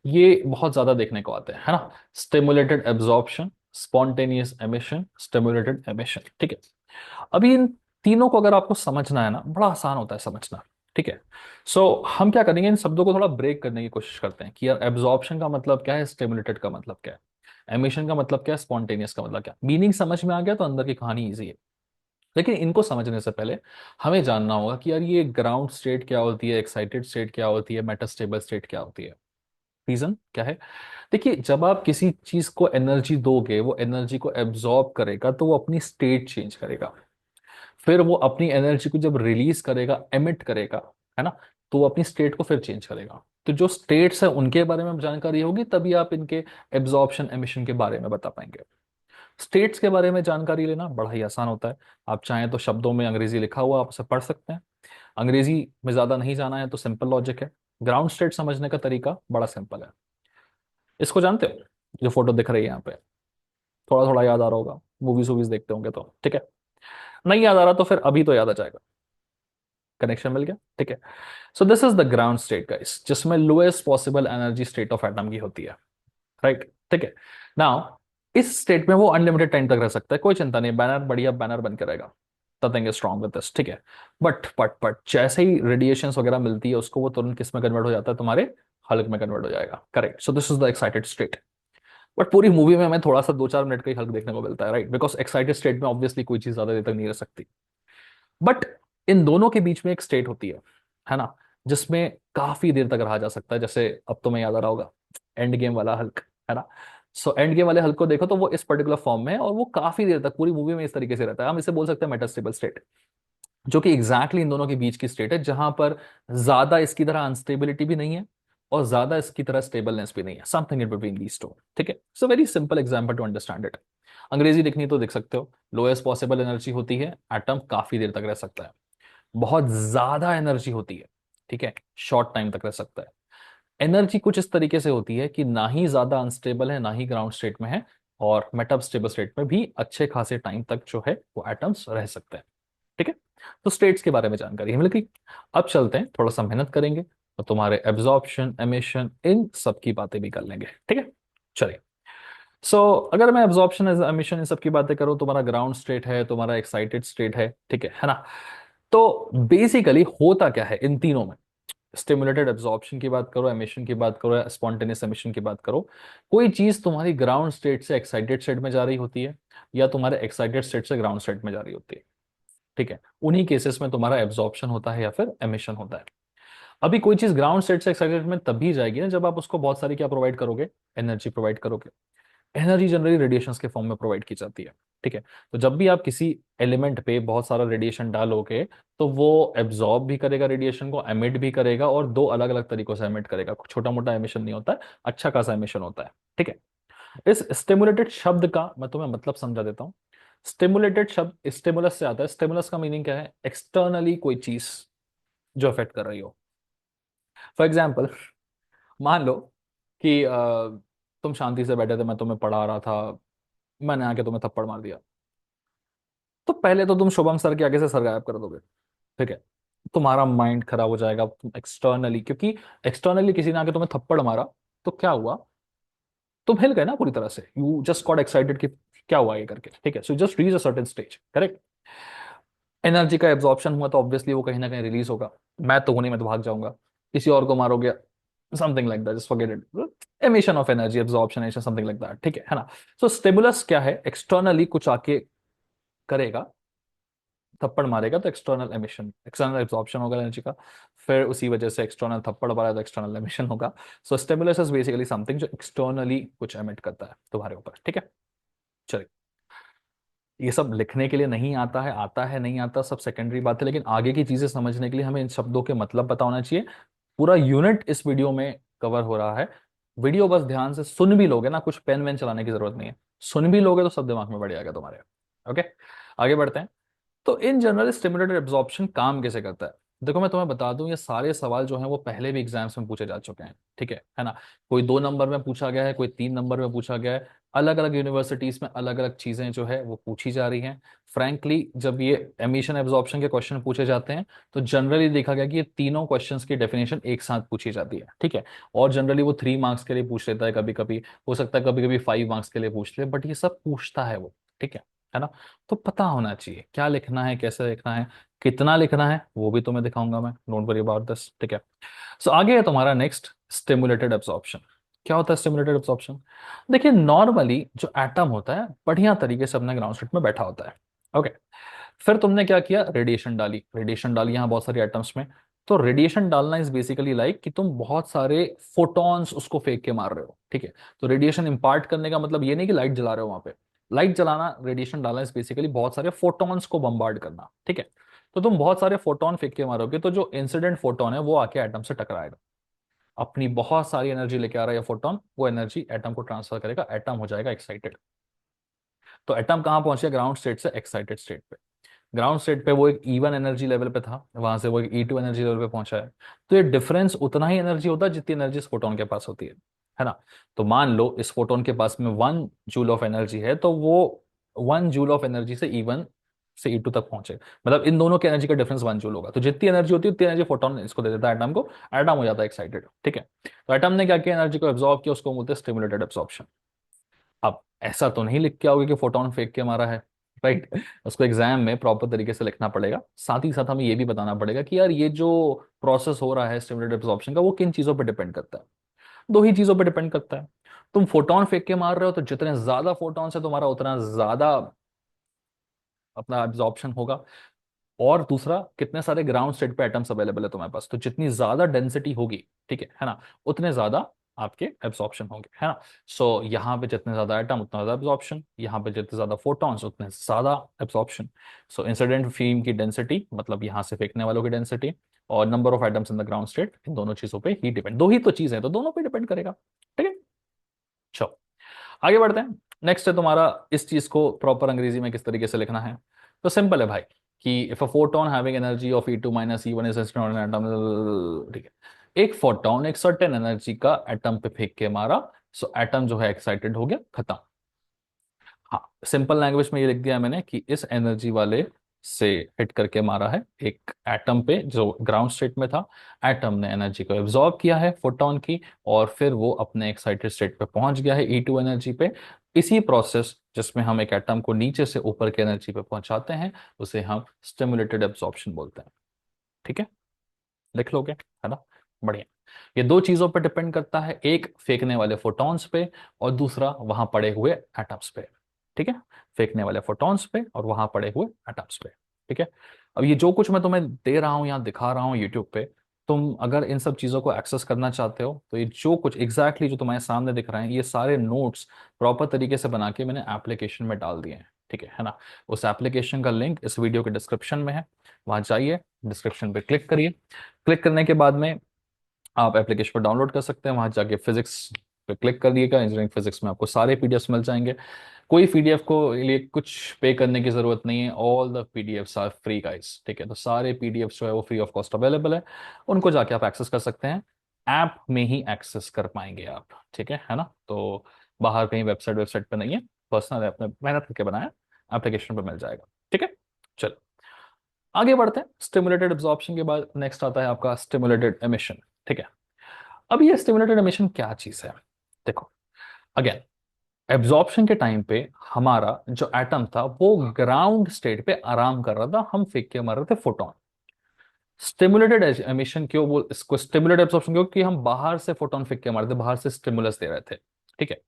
ये बहुत ज्यादा देखने को आते हैं, है ना। Stimulated absorption, spontaneous emission, stimulated emission. ठीक है, अभी इन तीनों को अगर आपको समझना है ना, बड़ा आसान होता है समझना। ठीक है, सो हम क्या करेंगे, इन शब्दों को थोड़ा ब्रेक करने की कोशिश करते हैं कि यार एब्जॉर्प्शन का मतलब क्या है, स्टिमुलेटेड का मतलब क्या है, एमिशन का मतलब क्या है, स्पॉन्टेनियस का मतलब क्या है। मीनिंग समझ में आ गया तो अंदर की कहानी ईजी है। लेकिन इनको समझने से पहले हमें जानना होगा कि यार ये ग्राउंड स्टेट क्या होती है, एक्साइटेड स्टेट क्या होती है, मेटास्टेबल स्टेट क्या होती है। रीजन क्या है? देखिए, जब आप किसी चीज को एनर्जी दोगे, वो एनर्जी को एब्जॉर्ब करेगा तो वो अपनी स्टेट चेंज करेगा। फिर वो अपनी एनर्जी को जब रिलीज करेगा, एमिट करेगा, है ना, तो वो अपनी स्टेट को फिर चेंज करेगा। तो जो स्टेट्स है उनके बारे में जानकारी होगी तभी आप इनके एब्जॉर्प्शन एमिशन के बारे में बता पाएंगे। स्टेट्स के बारे में जानकारी लेना बड़ा ही आसान होता है। आप चाहें तो शब्दों में अंग्रेजी लिखा हुआ आप उसे पढ़ सकते हैं। अंग्रेजी में ज्यादा नहीं जाना है तो सिंपल लॉजिक है। ग्राउंड स्टेट समझने का तरीका बड़ा सिंपल है। इसको जानते हो, जो फोटो दिख रही है यहाँ पे, थोड़ा थोड़ा याद आ रहा होगा, मूवीज वूवीज देखते होंगे तो। ठीक है, नहीं याद आ रहा तो फिर अभी तो याद आ जाएगा। कनेक्शन मिल गया? ठीक है, so this is the ground state guys, जिसमें lowest possible energy state of atom की होती है। राइट, ठीक है। नाउ इस स्टेट में वो अनलिमिटेड टाइम तक रह सकता है, कोई चिंता नहीं, बैनर बढ़िया बैनर बन के रहेगा। Nothing is strong with this. ठीक है, बट जैसे ही रेडिएशन वगैरह मिलती है उसको, वो तुरंत किस में कन्वर्ट हो जाता है, तुम्हारे हल्क में कन्वर्ट हो जाएगा। Correct, so this is the excited state. But पूरी मूवी में हमें थोड़ा सा 2-4 मिनट का ही हल्क देखने को मिलता है, राइट, बिकॉज एक्साइटेड स्टेट में ऑब्वियसली कोई चीज ज्यादा देर तक नहीं रह सकती। बट इन दोनों के बीच में एक स्टेट होती है ना, जिसमें काफी देर तक रहा जा सकता है। जैसे अब तुम्हें याद आ रहा होगा एंड गेम वाला हल्क, है ना। सो एंड गेम वाले हल्क को देखो तो वो इस पर्टिकुलर फॉर्म में है और वो काफी देर तक पूरी मूवी में इस तरीके से रहता है। हम इसे बोल सकते हैं मेटास्टेबल स्टेट, जो कि एग्जैक्टली इन दोनों के बीच की स्टेट है, जहां पर ज्यादा इसकी तरह अनस्टेबिलिटी भी नहीं है और ज्यादा इसकी तरह स्टेबलनेस भी नहीं है, something in between these two. ठीक है, so very simple example to understand it. अंग्रेजी लिखनी तो देख सकते हो। लोएस्ट पॉसिबल एनर्जी होती है, एटम काफी देर तक रह सकता है। बहुत ज्यादा एनर्जी होती है, ठीक है, शॉर्ट टाइम तक रह सकता है। एनर्जी कुछ इस तरीके से होती है कि ना ही ज्यादा अनस्टेबल है ना ही ग्राउंड स्टेट में है, और मेटअप स्टेबल स्टेट में भी अच्छे खासे टाइम तक जो है वो एटम्स रह सकते हैं। ठीक है, तो स्टेट्स के बारे में जानकारी मिल गई। अब चलते हैं, थोड़ा सा मेहनत करेंगे तो तुम्हारे एब्जॉर्प्शन एमिशन इन सब की बातें भी कर लेंगे। ठीक है, चलिए। सो अगर मैं एब्जॉर्प्शन एमिशन इन सब की बातें करूं, तुम्हारा ग्राउंड स्टेट है, तुम्हारा एक्साइटेड स्टेट है, ठीक है ना। तो बेसिकली होता क्या है इन तीनों में, स्टिमुलेटेड एब्जॉर्प्शन की बात करो, एमिशन की बात करो, या स्पॉन्टेनियस एमिशन की बात करो, कोई चीज तुम्हारी ग्राउंड स्टेट से एक्साइटेड स्टेट में जा रही होती है या तुम्हारे एक्साइटेड स्टेट से ग्राउंड स्टेट में जा रही होती है। ठीक है, उन्हीं केसेस में तुम्हारा एब्जॉर्प्शन होता है या फिर एमिशन होता है। अभी कोई चीज ग्राउंड स्टेट से एक्साइटेड में तभी जाएगी ना जब आप उसको बहुत सारी क्या प्रोवाइड करोगे, एनर्जी प्रोवाइड करोगे। एनर्जी जनरली रेडिएशंस के फॉर्म में प्रोवाइड की जाती है। ठीक है, तो जब भी आप किसी एलिमेंट पे बहुत सारा रेडिएशन डालोगे तो वो एब्जॉर्ब भी करेगा रेडिएशन को, एमिट भी करेगा, और दो अलग अलग तरीकों से एमिट करेगा। छोटा मोटा एमिशन नहीं होता है, अच्छा खासा एमिशन होता है। ठीक है, इस स्टिमुलेटेड शब्द का मैं तुम्हें मतलब समझा देता हूं। स्टिमुलेटेड शब्द स्टिमुलस से आता है। स्टिमुलस का मीनिंग क्या है? एक्सटर्नली कोई चीज जो अफेक्ट कर रही हो। फॉर एग्जाम्पल, मान लो कि तुम शांति से बैठे थे, मैं तुम्हें पढ़ा रहा था, मैंने आके तुम्हें थप्पड़ मार दिया। तो पहले तो तुम शुभम सर के आगे से सर गायब कर दोगे। ठीक है, तुम्हारा माइंड खराब हो जाएगा। तुम एक्सटर्नली, क्योंकि एक्सटर्नली किसी ने आके तुम्हें थप्पड़ मारा तो क्या हुआ, तुम हिल गए ना पूरी तरह से, यू जस्ट गॉट एक्साइटेड कि क्या हुआ ये करके। ठीक है, so just reach a certain stage. Correct, energy का एब्जॉर्प्शन हुआ तो ऑब्वियसली वो कहीं ना कहीं रिलीज होगा। मैं तो होने में तो भाग जाऊंगा, किसी और को मारोगे, something like that, just forget it. Emission of energy, absorption, something like that. ठीक है ना। सो स्टिमुलस क्या है? एक्सटर्नली कुछ आके करेगा, थप्पड़ मारेगा तो एक्सटर्नल एमिशन, एक्सटर्नल एब्जॉर्प्शन होगा एनर्जी का। फिर उसी वजह से एक्सटर्नल थप्पड़ मारा तो एक्सटर्नल एमिशन होगा। सो स्टिमुलस इज बेसिकली समथिंग जो एक्सटर्नली कुछ एमिट करता है तुम्हारे ऊपर। ठीक है, चलिए। ये सब लिखने के लिए नहीं आता है, आता है नहीं आता सब सेकेंडरी बात है, लेकिन आगे की चीजें समझने के लिए हमें इन शब्दों के मतलब पता होना चाहिए। पूरा यूनिट इस वीडियो में कवर हो रहा है। वीडियो बस ध्यान से सुन भी लोगे ना, कुछ पेन वेन चलाने की जरूरत नहीं है, सुन भी लोगे तो सब दिमाग में बढ़ जाएगा तुम्हारे। ओके, आगे बढ़ते हैं। तो इन जनरल स्टिमुलेटेड एब्जॉर्प्शन काम कैसे करता है? देखो मैं तुम्हें बता दूं, ये सारे सवाल जो हैं वो पहले भी एग्जाम्स में पूछे जा चुके हैं। ठीक है ना। कोई 2 नंबर में पूछा गया है, कोई 3 नंबर में पूछा गया है। अलग अलग यूनिवर्सिटीज में अलग अलग चीजें जो है वो पूछी जा रही हैं। फ्रैंकली जब ये एमिशन एब्जॉर्प्शन के क्वेश्चन पूछे जाते हैं तो जनरली देखा गया कि ये तीनों क्वेश्चंस की डेफिनेशन एक साथ पूछी जाती है, ठीक है। और जनरली वो 3 मार्क्स के लिए पूछ लेता है, कभी कभी हो सकता है कभी कभी 5 मार्क्स के लिए पूछ ले, बट ये सब पूछता है वो, ठीक है ना। तो पता होना चाहिए क्या लिखना है, कैसे लिखना है, कितना लिखना है, वो भी तुम्हें दिखाऊंगा मैं, डोंट वरी अबाउट दिस, ठीक है। सो आगे है तुम्हारा नेक्स्ट, स्टिमुलेटेड एब्जॉर्प्शन। क्या होता है स्टिमुलेटेड एब्जॉर्प्शन? देखिए नॉर्मली जो एटम होता है बढ़िया तरीके से अपने ग्राउंड स्टेट में बैठा होता है, ओके। फिर तुमने क्या किया, रेडिएशन डाली यहाँ बहुत सारी एटम्स में। तो रेडिएशन डालना इज बेसिकली लाइक कि तुम बहुत सारे फोटॉन्स उसको फेंक के मार रहे हो, ठीक है। तो रेडिएशन इंपार्ट करने का मतलब ये नहीं कि लाइट जला रहे हो वहां पे। लाइट जलाना, रेडिएशन डालना इज बेसिकली बहुत सारे फोटॉन्स को बम्बार्ड करना, ठीक है। तो तुम बहुत सारे फोटोन फेंक के मारोगे तो जो इंसिडेंट फोटोन है वो आके एटम से टकराएगा, अपनी बहुत सारी एनर्जी लेके आ रहा है फोटोन, वो एनर्जी एटम को ट्रांसफर करेगा, एटम हो जाएगा एक्साइटेड। तो एटम कहाँ पहुंच गया, ग्राउंड स्टेट से एक्साइटेड स्टेट पे। ग्राउंड स्टेट पे वो एक इवन एनर्जी लेवल पे था, वहां से वो एक E2 एनर्जी लेवल पे पहुंचा है। तो ये डिफरेंस उतना ही एनर्जी होता है जितनी एनर्जी इस फोटोन के पास होती है ना। तो मान लो इस फोटोन के पास में 1 जूल ऑफ एनर्जी है, तो वो 1 जूल ऑफ एनर्जी से E1 से E2 तक पहुंचे, मतलब इन दोनों की एनर्जी का डिफरेंस 1 जूल होगा। तो जितनी एनर्जी होती है उतनी एनर्जी फोटोन इसको दे देता है एटम को, एटम हो जाता है एक्साइटेड, ठीक है। तो एटम ने क्या किया, एनर्जी को एब्जॉर्ब किया, उसको बोलते हैं स्टिमुलेटेड एब्जॉर्प्शन। अब ऐसा तो नहीं लिख के आओगे कि फोटोन फेंक के मारा है, राइट। उसको एग्जाम में प्रॉपर तरीके से लिखना पड़ेगा, साथ ही साथ हमें ये भी बताना पड़ेगा कि यार ये जो प्रोसेस हो रहा है स्टिमुलेटेड एब्जॉर्प्शन का वो किन चीजों पर डिपेंड करता है। दो ही चीजों पर डिपेंड करता है। तुम फोटोन फेंक के मार रहे हो तो जितने ज्यादा फोटोन है तुम्हारा उतना ज्यादा अपना एब्जॉर्प्शन होगा। और दूसरा, कितने सारे ग्राउंड स्टेट पे एटम्स अवेलेबल है तुम्हारे पास, तो जितनी ज्यादा डेंसिटी होगी, ठीक है ना, उतने ज्यादा आपके एब्जॉर्प्शन होंगे, है ना। सो यहाँ पे जितने ज्यादा एटम उतना ज्यादा एब्जॉर्प्शन, यहाँ पे जितने ज्यादा फोटॉन्स उतने ज्यादा एब्जॉर्प्शन। सो इंसिडेंट फिल्म की डेंसिटी मतलब यहाँ से फेंकने वालों की डेंसिटी और number of atoms in the ground state, इन दोनों चीजों पे ही डिपेंड, दो ही तो चीजें हैं तो दोनों पे डिपेंड करेगा, ठीक है। चलो आगे बढ़ते हैं। नेक्स्ट है तुम्हारा, इस चीज को प्रॉपर अंग्रेजी में किस तरीके से लिखना है। तो सिंपल है भाई कि if a photon having energy of E2 minus E1 is atom, ठीक है। एक फोटोन एक सर्टेन एनर्जी का एटम पे फेंक के मारा, सो एटम जो है एक्साइटेड हो गया, खत्म। हाँ सिंपल लैंग्वेज में ये लिख दिया मैंने कि इस एनर्जी वाले से हिट करके मारा है एक एटम पे जो ग्राउंड स्टेट में था। एटम ने एनर्जी को एब्जॉर्ब किया है फोटोन की, और फिर वो अपने एक्साइटेड स्टेट पे पहुंच गया है E2 एनर्जी पे। इसी प्रोसेस जिसमें हम एक एटम को नीचे से ऊपर की एनर्जी पे पहुंचाते हैं उसे हम स्टिमुलेटेड एब्जॉर्प्शन बोलते हैं, ठीक है। लिख लोगे, है ना, बढ़िया। ये दो चीजों पर डिपेंड करता है, एक फेंकने वाले फोटॉन्स पे और दूसरा वहां पड़े हुए एटम्स पे, ठीक है। फेंकने वाले फोटॉन्स पे और वहां पड़े हुए एटम्स पे, ठीक है। अब ये जो कुछ मैं तुम्हें दे रहा हूं यहाँ दिखा रहा हूँ यूट्यूब पे, तुम अगर इन सब चीजों को एक्सेस करना चाहते हो तो ये जो कुछ एग्जैक्टली जो तुम्हारे सामने दिख रहे हैं ये सारे नोट्स प्रॉपर तरीके से बना के मैंने एप्लीकेशन में डाल दिए हैं, ठीक है ना। उस एप्लीकेशन का लिंक इस वीडियो के डिस्क्रिप्शन में है, वहां जाइए, डिस्क्रिप्शन पे क्लिक करिए। क्लिक करने के बाद में आप एप्लीकेशन पर डाउनलोड कर सकते हैं, वहां जाके फिजिक्स पे क्लिक करिएगा, इंजीनियरिंग फिजिक्स में आपको सारे पीडीएफ्स मिल जाएंगे। कोई पीडीएफ को लिए कुछ पे करने की जरूरत नहीं है, all the PDFs are free guys, ठीक है। तो सारे पीडीएफ्स जो है वो फ्री ऑफ कॉस्ट अवेलेबल है, उनको जाके आप एक्सेस कर सकते हैं। ऐप में ही एक्सेस कर पाएंगे आप, ठीक है ना। तो बाहर कहीं वेबसाइट वेबसाइट पे नहीं है, पर्सनल अपने मेहनत करके बनाया, एप्लीकेशन पे मिल जाएगा, ठीक है। चलो आगे बढ़ते हैं। स्टिमुलेटेड एब्जॉर्प्शन के बाद नेक्स्ट आता है आपका स्टिमुलेटेड एमिशन, ठीक है। अब ये स्टिमुलेटेड एमिशन क्या चीज है, देखो अगेन, एब्जॉर्प्शन के टाइम पे हमारा जो एटम था वो ग्राउंड स्टेट पे आराम कर रहा था, हम फेंक के मार रहे थे फोटोन। स्टिमुलेटेड एमिशन क्यों बोल इसको, स्टिमुलेटेड एब्जॉर्प्शन क्योंकि हम बाहर से फोटोन फेंक के मार रहे थे, बाहर से स्टिमुलस दे रहे थे, ठीक है।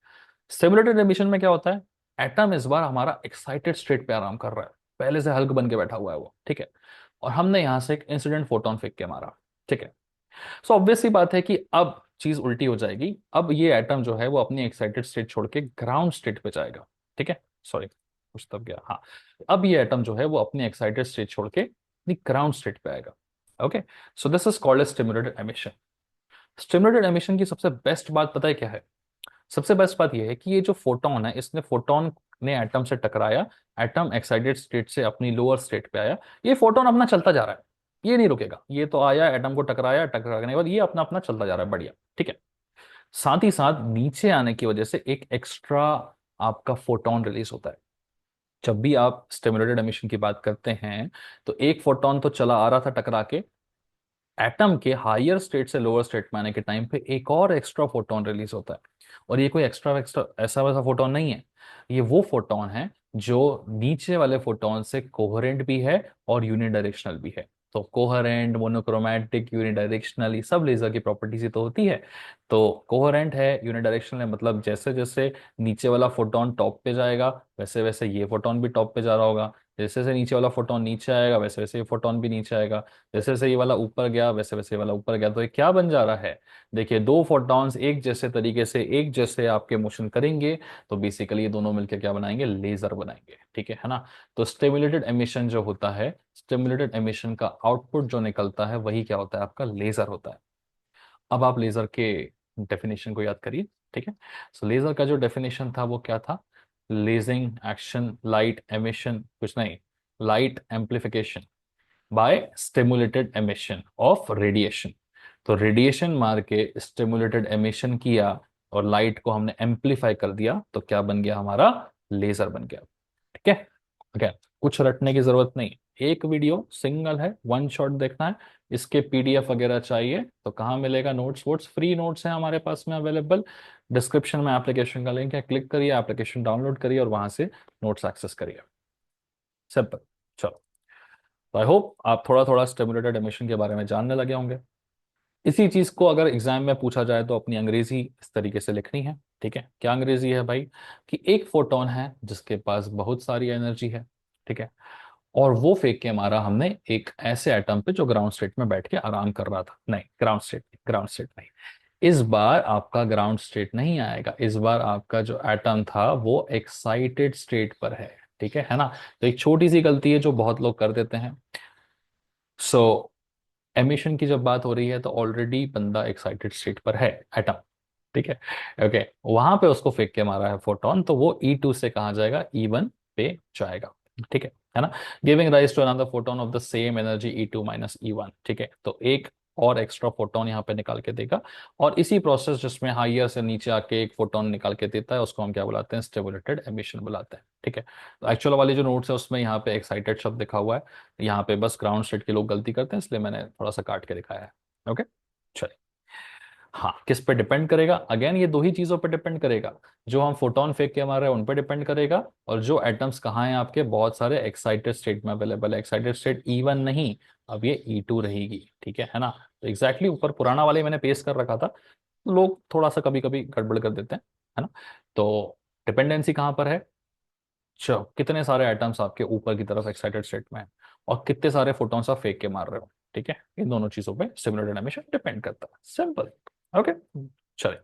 स्टिमुलेटेड एमिशन में क्या होता है, एटम इस बार हमारा एक्साइटेड स्टेट पे आराम कर रहा है, पहले से हल्क बन के बैठा हुआ है वो, ठीक है। और हमने यहां से एक इंसिडेंट फोटोन फेंक के मारा, ठीक है। सो ऑब्वियस सी बात है कि अब चीज उल्टी हो जाएगी, अब ये एटम जो है वो अपनी एक्साइटेड स्टेट छोड़ के ग्राउंड स्टेट पे जाएगा, ठीक है। सॉरी कुछ तब गया, हाँ। अब ये एटम जो है वो अपनी एक्साइटेड स्टेट छोड़ के अपनी ग्राउंड स्टेट पे आएगा, okay. So this is called stimulated emission. Stimulated emission की सबसे बेस्ट बात पता है क्या है, सबसे बेस्ट बात यह है कि ये जो फोटोन है इसने फोटोन ने एटम से टकराया, एटम एक्साइटेड स्टेट से अपनी लोअर स्टेट पे आया, ये फोटोन अपना चलता जा रहा है, ये नहीं रुकेगा, ये तो आया एटम को टकराया, टकराने के बाद ये अपना अपना चलता जा रहा है, बढ़िया, ठीक है। साथ ही साथ नीचे आने की वजह से एक एक्स्ट्रा आपका फोटोन रिलीज होता है। जब भी आप स्टिमुलेटेड एमिशन की बात करते हैं तो एक फोटोन तो चला आ रहा था टकरा के, एटम के हायर स्टेट से लोअर स्टेट में आने के टाइम पे एक और एक्स्ट्रा फोटोन रिलीज होता है। और ये कोई एक्स्ट्रा एक्स्ट्रा ऐसा वैसा फोटोन नहीं है, ये वो फोटोन है जो नीचे वाले फोटोन से कोहेरेंट भी है और यूनिडायरेक्शनल भी है। तो कोहेरेंट, मोनोक्रोमैटिक, यूनिडायरेक्शनल, ये सब लेजर की प्रॉपर्टीज ही तो होती है। तो कोहेरेंट है, यूनिडायरेक्शनल है, मतलब जैसे जैसे नीचे वाला फोटोन टॉप पे जाएगा वैसे वैसे ये फोटोन भी टॉप पे जा रहा होगा, जैसे जैसे नीचे वाला फोटोन नीचे आएगा वैसे वैसे ये फोटोन भी नीचे आएगा, जैसे जैसे ये वाला ऊपर गया वैसे वैसे ये वाला ऊपर गया। तो ये क्या बन जा रहा है, देखिए दो फोटॉन्स एक जैसे तरीके से एक जैसे आपके मोशन करेंगे तो बेसिकली ये दोनों मिलकर क्या बनाएंगे, लेजर बनाएंगे। ठीक है ना। तो स्टिमुलेटेड एमिशन जो होता है, स्टिमुलेटेड एमिशन का आउटपुट जो निकलता है वही क्या होता है, आपका लेजर होता है। अब आप लेजर के डेफिनेशन को याद करिए। ठीक है। सो लेजर का जो डेफिनेशन था वो क्या था, लेजिंग एक्शन लाइट एमिशन, कुछ नहीं, light amplification by stimulated emission of radiation. तो रेडिएशन मार के स्टिमुलेटेड एमिशन किया और लाइट को हमने एम्प्लीफाई कर दिया तो क्या बन गया, हमारा लेजर बन गया। ठीक है। ओके, कुछ रटने की जरूरत नहीं, एक वीडियो सिंगल है, वन शॉट देखना है। इसके पीडीएफ वगैरह चाहिए तो कहाँ मिलेगा, नोट्स वोट्स फ्री नोट्स हैं हमारे पास में अवेलेबल। डिस्क्रिप्शन में एप्लीकेशन का लिंक है, क्लिक करिए, एप्लीकेशन डाउनलोड करिए और वहां से नोट्स एक्सेस करिए। सिंपल। चलो, तो आई होप आप थोड़ा थोड़ा स्टिमुलेटेड एमिशन के बारे में जानने लगे होंगे। इसी चीज को अगर एग्जाम में पूछा जाए तो अपनी अंग्रेजी इस तरीके से लिखनी है। ठीक है, क्या अंग्रेजी है भाई, कि एक फोटोन है जिसके पास बहुत सारी एनर्जी है। ठीक है, और वो फेंक के मारा हमने एक ऐसे एटम पे जो ग्राउंड स्टेट में बैठ के आराम कर रहा था। नहीं, ग्राउंड स्टेट नहीं, इस बार आपका ग्राउंड स्टेट नहीं आएगा, इस बार आपका जो एटम था वो एक्साइटेड स्टेट पर है। ठीक है ना। तो एक छोटी सी गलती है जो बहुत लोग कर देते हैं। सो एमिशन की जब बात हो रही है तो ऑलरेडी बंदा एक्साइटेड स्टेट पर है, एटम। ठीक है। ओके, वहां पे उसको फेंक के मारा है फोटोन, तो वो E2 से कहा जाएगा E1 पे जाएगा। ठीक है ना। Giving rise to another photon of the same energy E2 minus E1। ठीक है, तो एक और एक्स्ट्रा फोटोन यहाँ पे निकाल के देगा। और इसी प्रोसेस जिसमें हाइयर से नीचे आके एक फोटोन निकाल के देता है उसको हम क्या बुलाते हैं, स्टिमुलेटेड एमिशन बुलाते हैं। ठीक है। तो एक्चुअल वाली जो नोट्स है उसमें यहाँ पे एक्साइटेड शब्द लिखा हुआ है, यहाँ पे बस ग्राउंड स्टेट के लोग गलती करते हैं इसलिए मैंने थोड़ा सा काट के दिखाया है। ओके, चलिए। हाँ, किस पे डिपेंड करेगा, अगेन ये दो ही चीजों पे डिपेंड करेगा, जो हम फोटोन फेंक के मार रहे हैं उन पे डिपेंड करेगा, और जो एटम्स कहाँ हैं आपके, बहुत सारे एक्साइटेड स्टेट में अवेलेबल है। एक्साइटेड स्टेट E1 नहीं, अब ये E2 रहेगी। ठीक है ना। तो एग्जैक्टली ऊपर पुराना वाले मैंने पेस्ट कर रखा था, लोग थोड़ा सा कभी कभी गड़बड़ कर देते हैं, है ना। तो डिपेंडेंसी कहाँ पर है, कितने सारे एटम्स आपके ऊपर की तरफ एक्साइटेड स्टेट में है और कितने सारे फोटॉन्स आप फेंक के मार रहे हो। ठीक है, इन दोनों चीजों पे स्टिमुलेटेड एमिशन डिपेंड करता है। सिंपल। ओके, चलिए।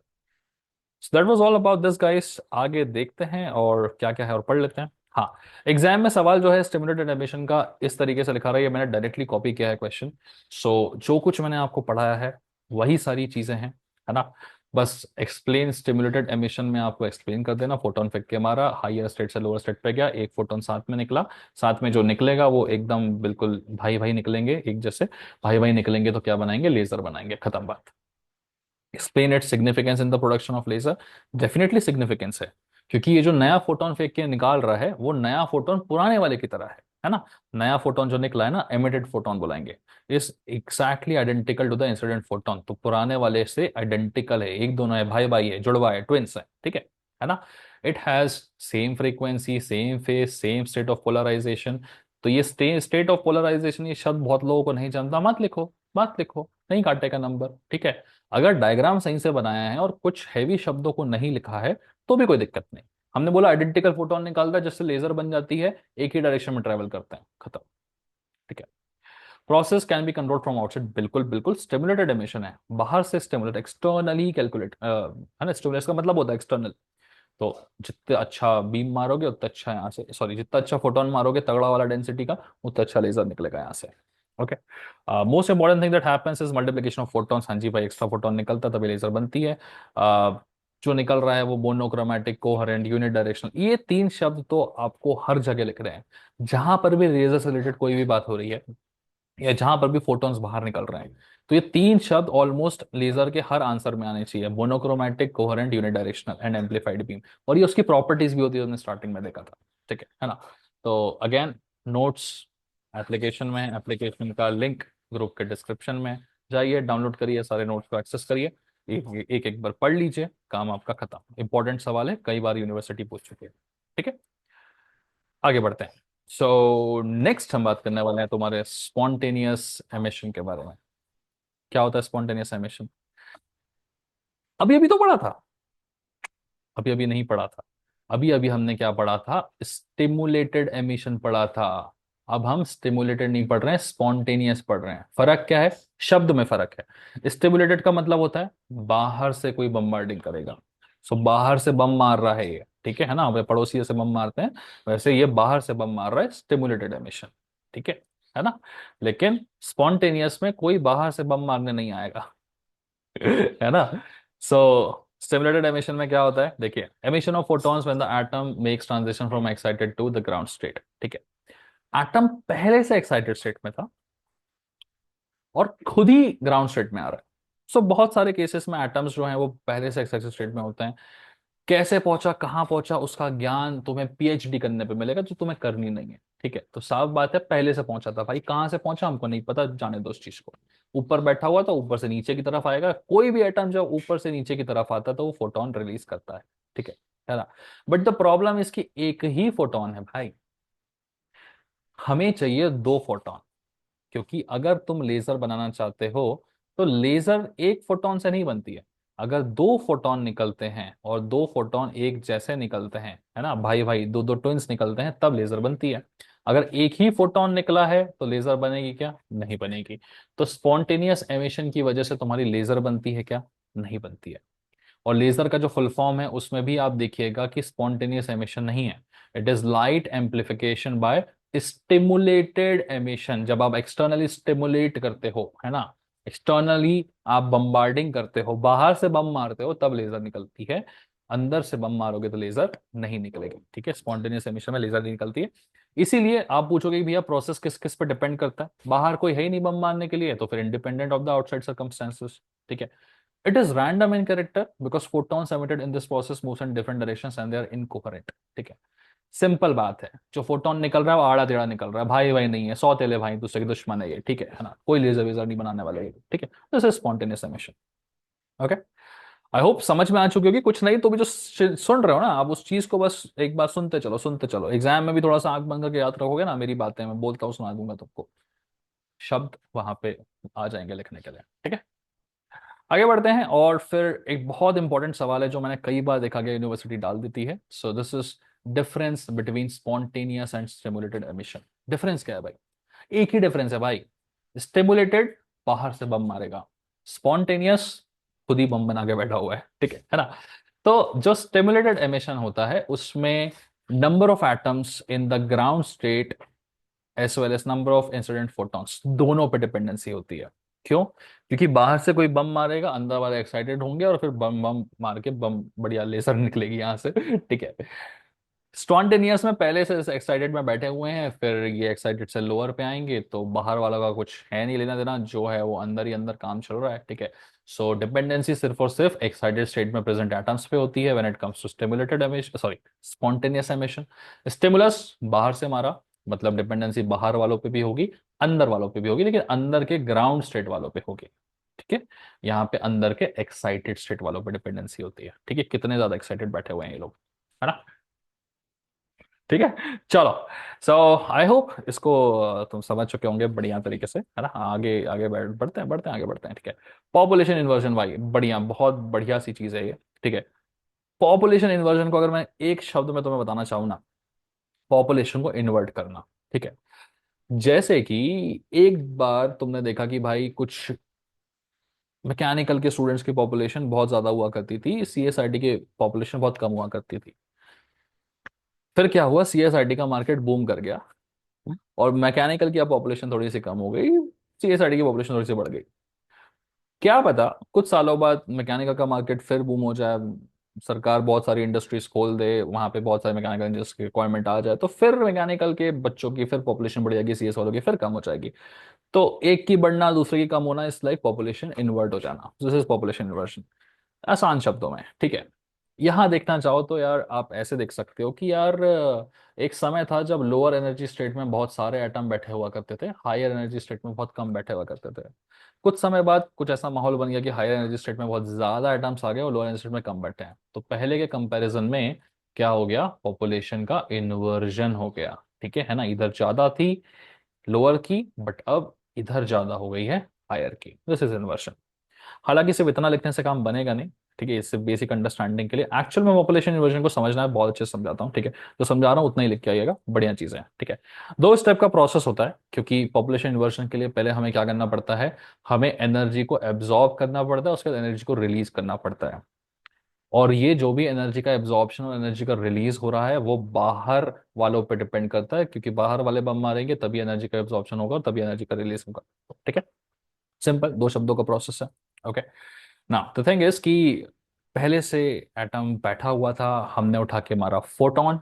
That was all about this guys, आगे देखते हैं और क्या क्या है और पढ़ लेते हैं। हाँ, एग्जाम में सवाल जो है स्टिमुलेटेड एमिशन का इस तरीके से लिखा रहा है, ये मैंने डायरेक्टली कॉपी किया है क्वेश्चन। सो जो कुछ मैंने आपको पढ़ाया है वही सारी चीजें हैं, है ना। बस एक्सप्लेन स्टिमुलेटेड एमिशन में आपको एक्सप्लेन कर देना, फोटोन फेंक के मारा, हाईयर स्टेट से लोअर स्टेट पे गया, एक फोटोन साथ में निकला, साथ में जो निकलेगा वो एकदम बिल्कुल भाई भाई निकलेंगे, एक जैसे भाई भाई निकलेंगे तो क्या बनाएंगे, लेजर बनाएंगे, खत्म बात। Explain it significance in the production of laser, definitely significance है, क्योंकि ये जो नया फोटोन फेंक के निकाल रहा है वो नया फोटोन पुराने वाले की तरह है ना। नया फोटोन जो निकला है ना, एमिटेड फोटोन बुलाएंगे, is exactly identical to the incident photon, तो पुराने वाले से आइडेंटिकल है, एक दोनों है, भाई भाई है, जुड़वा है, ट्विंस है। ठीक है ना। It has same frequency, same phase, same state of polarization. तो ये स्टेट ऑफ पोलराइजेशन ये शब्द बहुत लोगों को नहीं जानता, मत लिखो, मत लिखो, नहीं काटेगा नंबर। ठीक है, अगर डायग्राम सही से बनाया है और कुछ हैवी शब्दों को नहीं लिखा है तो भी कोई दिक्कत नहीं। हमने बोला आइडेंटिकल फोटोन निकालता है जिससे लेजर बन जाती है, एक ही डायरेक्शन में ट्रेवल करते हैं, खत्म। ठीक है। Process can be control from outside, बिल्कुल बिल्कुल, स्टिमुलेटेड एमिशन है, बाहर से स्टिमुलेट, एक्सटर्नली कैलकुलेट, है ना, स्टिमुलेट का मतलब होता है एक्सटर्नल। तो जितने अच्छा बीम मारोगे उतना अच्छा यहाँ से, सॉरी, जितना अच्छा फोटोन मारोगे तगड़ा वाला डेंसिटी का, उतना अच्छा लेजर निकलेगा यहाँ से। Okay, most important thing that happens is multiplication of photons. हाँ जी भाई, एक्स्ट्रा फोटोन निकलता है तभी लेजर बनती है। जो निकल रहा है वो मोनोक्रोमैटिक, कोहेरेंट, यूनिट डायरेक्शनल, ये तीन शब्द तो आपको हर जगह लिख रहे हैं, जहां पर भी लेजर से रिलेटेड कोई भी बात हो रही है या जहां पर भी फोटॉन्स बाहर निकल रहे हैं। तो ये तीन शब्द ऑलमोस्ट लेजर के हर आंसर में आने चाहिए, monochromatic, coherent, unidirectional and amplified beam. और ये उसकी प्रॉपर्टीज भी होती है, हमने स्टार्टिंग में देखा था। ठीक है ना। तो अगेन, नोट्स एप्लीकेशन में, एप्लीकेशन का लिंक ग्रुप के डिस्क्रिप्शन में, जाइए डाउनलोड करिए, सारे नोट्स को एक्सेस करिए, एक बार पढ़ लीजिए, काम आपका खत्म। इंपॉर्टेंट सवाल है, कई बार यूनिवर्सिटी पूछ चुकी है। ठीक है, आगे बढ़ते हैं। सो नेक्स्ट हम बात करने वाले हैं तुम्हारे स्पॉन्टेनियस एमिशन के बारे में। क्या होता है स्पॉन्टेनियस एमिशन? अभी अभी तो पढ़ा था। अभी अभी नहीं पढ़ा था। अभी अभी हमने क्या पढ़ा था? स्टिमुलेटेड एमिशन पढ़ा था। अब हम स्टिमुलेटेड नहीं पढ़ रहे हैं, स्पॉन्टेनियस पढ़ रहे हैं। फर्क क्या है? शब्द में फर्क है। स्टिमुलेटेड का मतलब होता है बाहर से कोई बम्बार्डिंग करेगा। सो बाहर से बम मार रहा है ये, ठीक है ना, वे पड़ोसी से बम मारते हैं, वैसे ये बाहर से बम मार रहा है, स्टिमुलेटेड एमिशन। ठीक है ना। लेकिन स्पॉन्टेनियस में कोई बाहर से बम मारने नहीं आएगा। है ना। सो स्टिमुलेटेड एमिशन में क्या होता है, देखिए, emission of photons when the atom makes transition from excited to the ground state. ठीक है। एटम पहले से एक्साइटेड स्टेट में था और खुद ही ग्राउंड स्टेट में आ रहा है। सो बहुत सारे केसेस में एटम्स जो हैं वो पहले से एक्साइटेड स्टेट में होते हैं। कैसे पहुंचा, कहाँ पहुंचा, उसका ज्ञान तुम्हें पीएचडी करने पे मिलेगा, जो तुम्हें करनी नहीं है। ठीक है, तो साफ बात है, पहले से पहुंचा था भाई। कहाँ से पहुंचा हमको नहीं पता, जाने दो उस चीज को। ऊपर बैठा हुआ था, ऊपर से नीचे की तरफ आएगा। कोई भी एटम जब ऊपर से नीचे की तरफ आता है तो वो फोटोन रिलीज करता है। ठीक है ना। बट द प्रॉब्लम इसकी एक ही फोटोन है भाई। हमें चाहिए दो फोटोन। क्योंकि अगर तुम लेजर बनाना चाहते हो तो लेजर एक फोटोन से नहीं बनती है। अगर दो फोटोन निकलते हैं और दो फोटोन एक जैसे निकलते हैं, है ना, भाई भाई दो दो ट्विंस निकलते हैं, तब लेजर बनती है। अगर एक ही फोटोन निकला है तो लेजर बनेगी क्या? नहीं बनेगी। तो स्पॉन्टेनियस एमिशन की वजह से तुम्हारी लेजर बनती है क्या? नहीं बनती है। और लेजर का जो फुल फॉर्म है उसमें भी आप देखिएगा कि स्पॉन्टेनियस एमिशन नहीं है। It is light amplification by stimulated emission. जब आप एक्सटर्नली स्टिमुलेट करते हो, है ना, एक्सटर्नली आप बम्बार्डिंग करते हो, बाहर से बम मारते हो, तब लेजर निकलती है। अंदर से बम मारोगे तो लेजर नहीं निकलेगी। ठीक है, स्पॉन्टेनियस एमिशन में लेजर नहीं निकलती है। इसीलिए आप पूछोगे कि भैया प्रोसेस किस किस पे डिपेंड करता है? बाहर कोई है ही नहीं बम मारने के लिए, तो फिर independent of the outside circumstances. ठीक है। It is random in character because photons emitted in this process moves in different directions and they are incoherent. ठीक है, सिंपल बात है। जो फोटोन निकल रहा है वो आड़ा टेढ़ा निकल रहा है, भाई भाई नहीं है, सौतेले भाई, दूसरे के दुश्मन है ये। ठीक है ना, कोई लेजर वेजर नहीं बनाने वाला ये। ठीक है, this is spontaneous emission. Okay, I hope समझ में आ चुकी होगी। कुछ नहीं तो भी जो सुन रहे हो ना आप, उस चीज को बस एक बार सुनते चलो, सुनते चलो। एग्जाम में भी थोड़ा सा आंख बंद करके याद रखोगे ना मेरी बातें, मैं बोलता हूँ सुना दूंगा तुमको, शब्द वहां पे आ जाएंगे लिखने के लिए। ठीक है, आगे बढ़ते हैं। और फिर एक बहुत इंपॉर्टेंट सवाल है जो मैंने कई बार देखा गया यूनिवर्सिटी डाल देती है। So this is difference between spontaneous and stimulated emission. Difference क्या है भाई? एक ही डिफरेंस है भाई। स्टिमुलेटेड बाहर से बम मारेगा, स्पॉन्टेनियस खुद ही बम बना के बैठा हुआ है। ठीक है ना। तो जो स्टिमुलेटेड एमिशन होता है उसमें number of atoms in the ground state as well as number of incident photons, दोनों पे डिपेंडेंसी होती है। क्यों? क्योंकि बाहर से कोई बम मारेगा, अंदर वाले एक्साइटेड होंगे, और फिर बम बम मार के बम बढ़िया लेजर निकलेगी यहाँ से। ठीक है। स्पॉन्टेनियस में पहले से एक्साइटेड में बैठे हुए हैं, फिर ये एक्साइटेड से लोअर पे आएंगे, तो बाहर वाला का कुछ है नहीं लेना देना, जो है वो अंदर ही अंदर काम चल रहा है। ठीक है। सो डिपेंडेंसी सिर्फ और सिर्फ एक्साइटेड स्टेट में प्रेजेंट एटम्स पे होती है when it comes to stimulated emission, sorry, spontaneous emission. Stimulus बाहर से मारा, मतलब डिपेंडेंसी बाहर वालों पे भी होगी, अंदर वालों पे भी होगी, लेकिन अंदर के ग्राउंड स्टेट वालों पे होगी। ठीक है। यहाँ पे अंदर के एक्साइटेड स्टेट वालों पे डिपेंडेंसी होती है। ठीक है, कितने ज्यादा एक्साइटेड बैठे हुए हैं ये लोग, है ना। ठीक है, चलो। सो आई होप इसको तुम समझ चुके होंगे बढ़िया तरीके से, है ना। आगे आगे बढ़ते हैं, बढ़ते हैं, आगे बढ़ते हैं। ठीक है। पॉपुलेशन इन्वर्जन भाई, बढ़िया, बहुत बढ़िया सी चीज है ये। ठीक है। पॉपुलेशन इन्वर्जन को अगर मैं एक शब्द में तुम्हें बताना चाहूँ ना, पॉपुलेशन को इन्वर्ट करना। ठीक है। जैसे कि एक बार तुमने देखा कि भाई कुछ मैकेनिकल के स्टूडेंट्स की पॉपुलेशन बहुत ज्यादा हुआ करती थी, सीएसआईटी की पॉपुलेशन बहुत कम हुआ करती थी। फिर क्या हुआ, सीएसआईटी का मार्केट बूम कर गया और मैकेनिकल की अब पॉपुलेशन थोड़ी सी कम हो गई, सीएसआईटी की पॉपुलेशन थोड़ी सी बढ़ गई। क्या पता कुछ सालों बाद मैकेनिकल का मार्केट फिर बूम हो जाए, सरकार बहुत सारी इंडस्ट्रीज खोल दे, वहां पे बहुत सारे मैकेनिकल इंजीनियर्स की रिक्वायरमेंट आ जाए, तो फिर मैकेनिकल के बच्चों की फिर पॉपुलेशन बढ़ जाएगी, सीएस वालों की फिर कम हो जाएगी। तो एक की बढ़ना दूसरे की कम होना, इस लाइक पॉपुलेशन इन्वर्ट हो जाना, दिस इज पॉपुलेशन इन्वर्शन, आसान शब्दों में। ठीक है, यहाँ देखना चाहो तो यार आप ऐसे देख सकते हो कि यार एक समय था जब लोअर एनर्जी स्टेट में बहुत सारे एटम बैठे हुआ करते थे, हायर एनर्जी स्टेट में बहुत कम बैठे हुआ करते थे। कुछ समय बाद कुछ ऐसा माहौल बन गया कि हायर एनर्जी स्टेट में बहुत ज्यादा एटम्स आ गए और लोअर एनर्जी स्टेट में कम बैठे हैं, तो पहले के कंपैरिजन में क्या हो गया, पॉपुलेशन का इन्वर्जन हो गया। ठीक है ना, इधर ज्यादा थी लोअर की, बट अब इधर ज्यादा हो गई है हायर की, दिस इज इन्वर्जन। हालांकि सिर्फ इतना लिखने से काम बनेगा नहीं, ठीक है, इससे बेसिक अंडरस्टैंडिंग के लिए एक्चुअल में पॉपुलेशन इन्वर्जन को समझना है, बहुत अच्छे से समझाता हूँ। ठीक है, जो समझा रहा हूँ उतना ही लिख के आइएगा, बढ़िया चीजें हैं। ठीक है, 2 स्टेप का प्रोसेस होता है, क्योंकि पॉपुलेशन इन्वर्जन के लिए पहले हमें क्या करना पड़ता है, हमें एनर्जी को एब्जॉर्ब करना पड़ता है, उसके बाद एनर्जी को रिलीज करना पड़ता है। और ये जो भी एनर्जी का एब्जॉर्प्शन और एनर्जी का रिलीज हो रहा है वो बाहर वालों पे डिपेंड करता है, क्योंकि बाहर वाले बम मारेंगे तभी एनर्जी का एब्जॉर्प्शन होगा और तभी एनर्जी का रिलीज होगा। ठीक है, सिंपल 2 शब्दों का प्रोसेस है। ओके, ना द थिंग इज कि पहले से एटम बैठा हुआ था, हमने उठा के मारा फोटोन,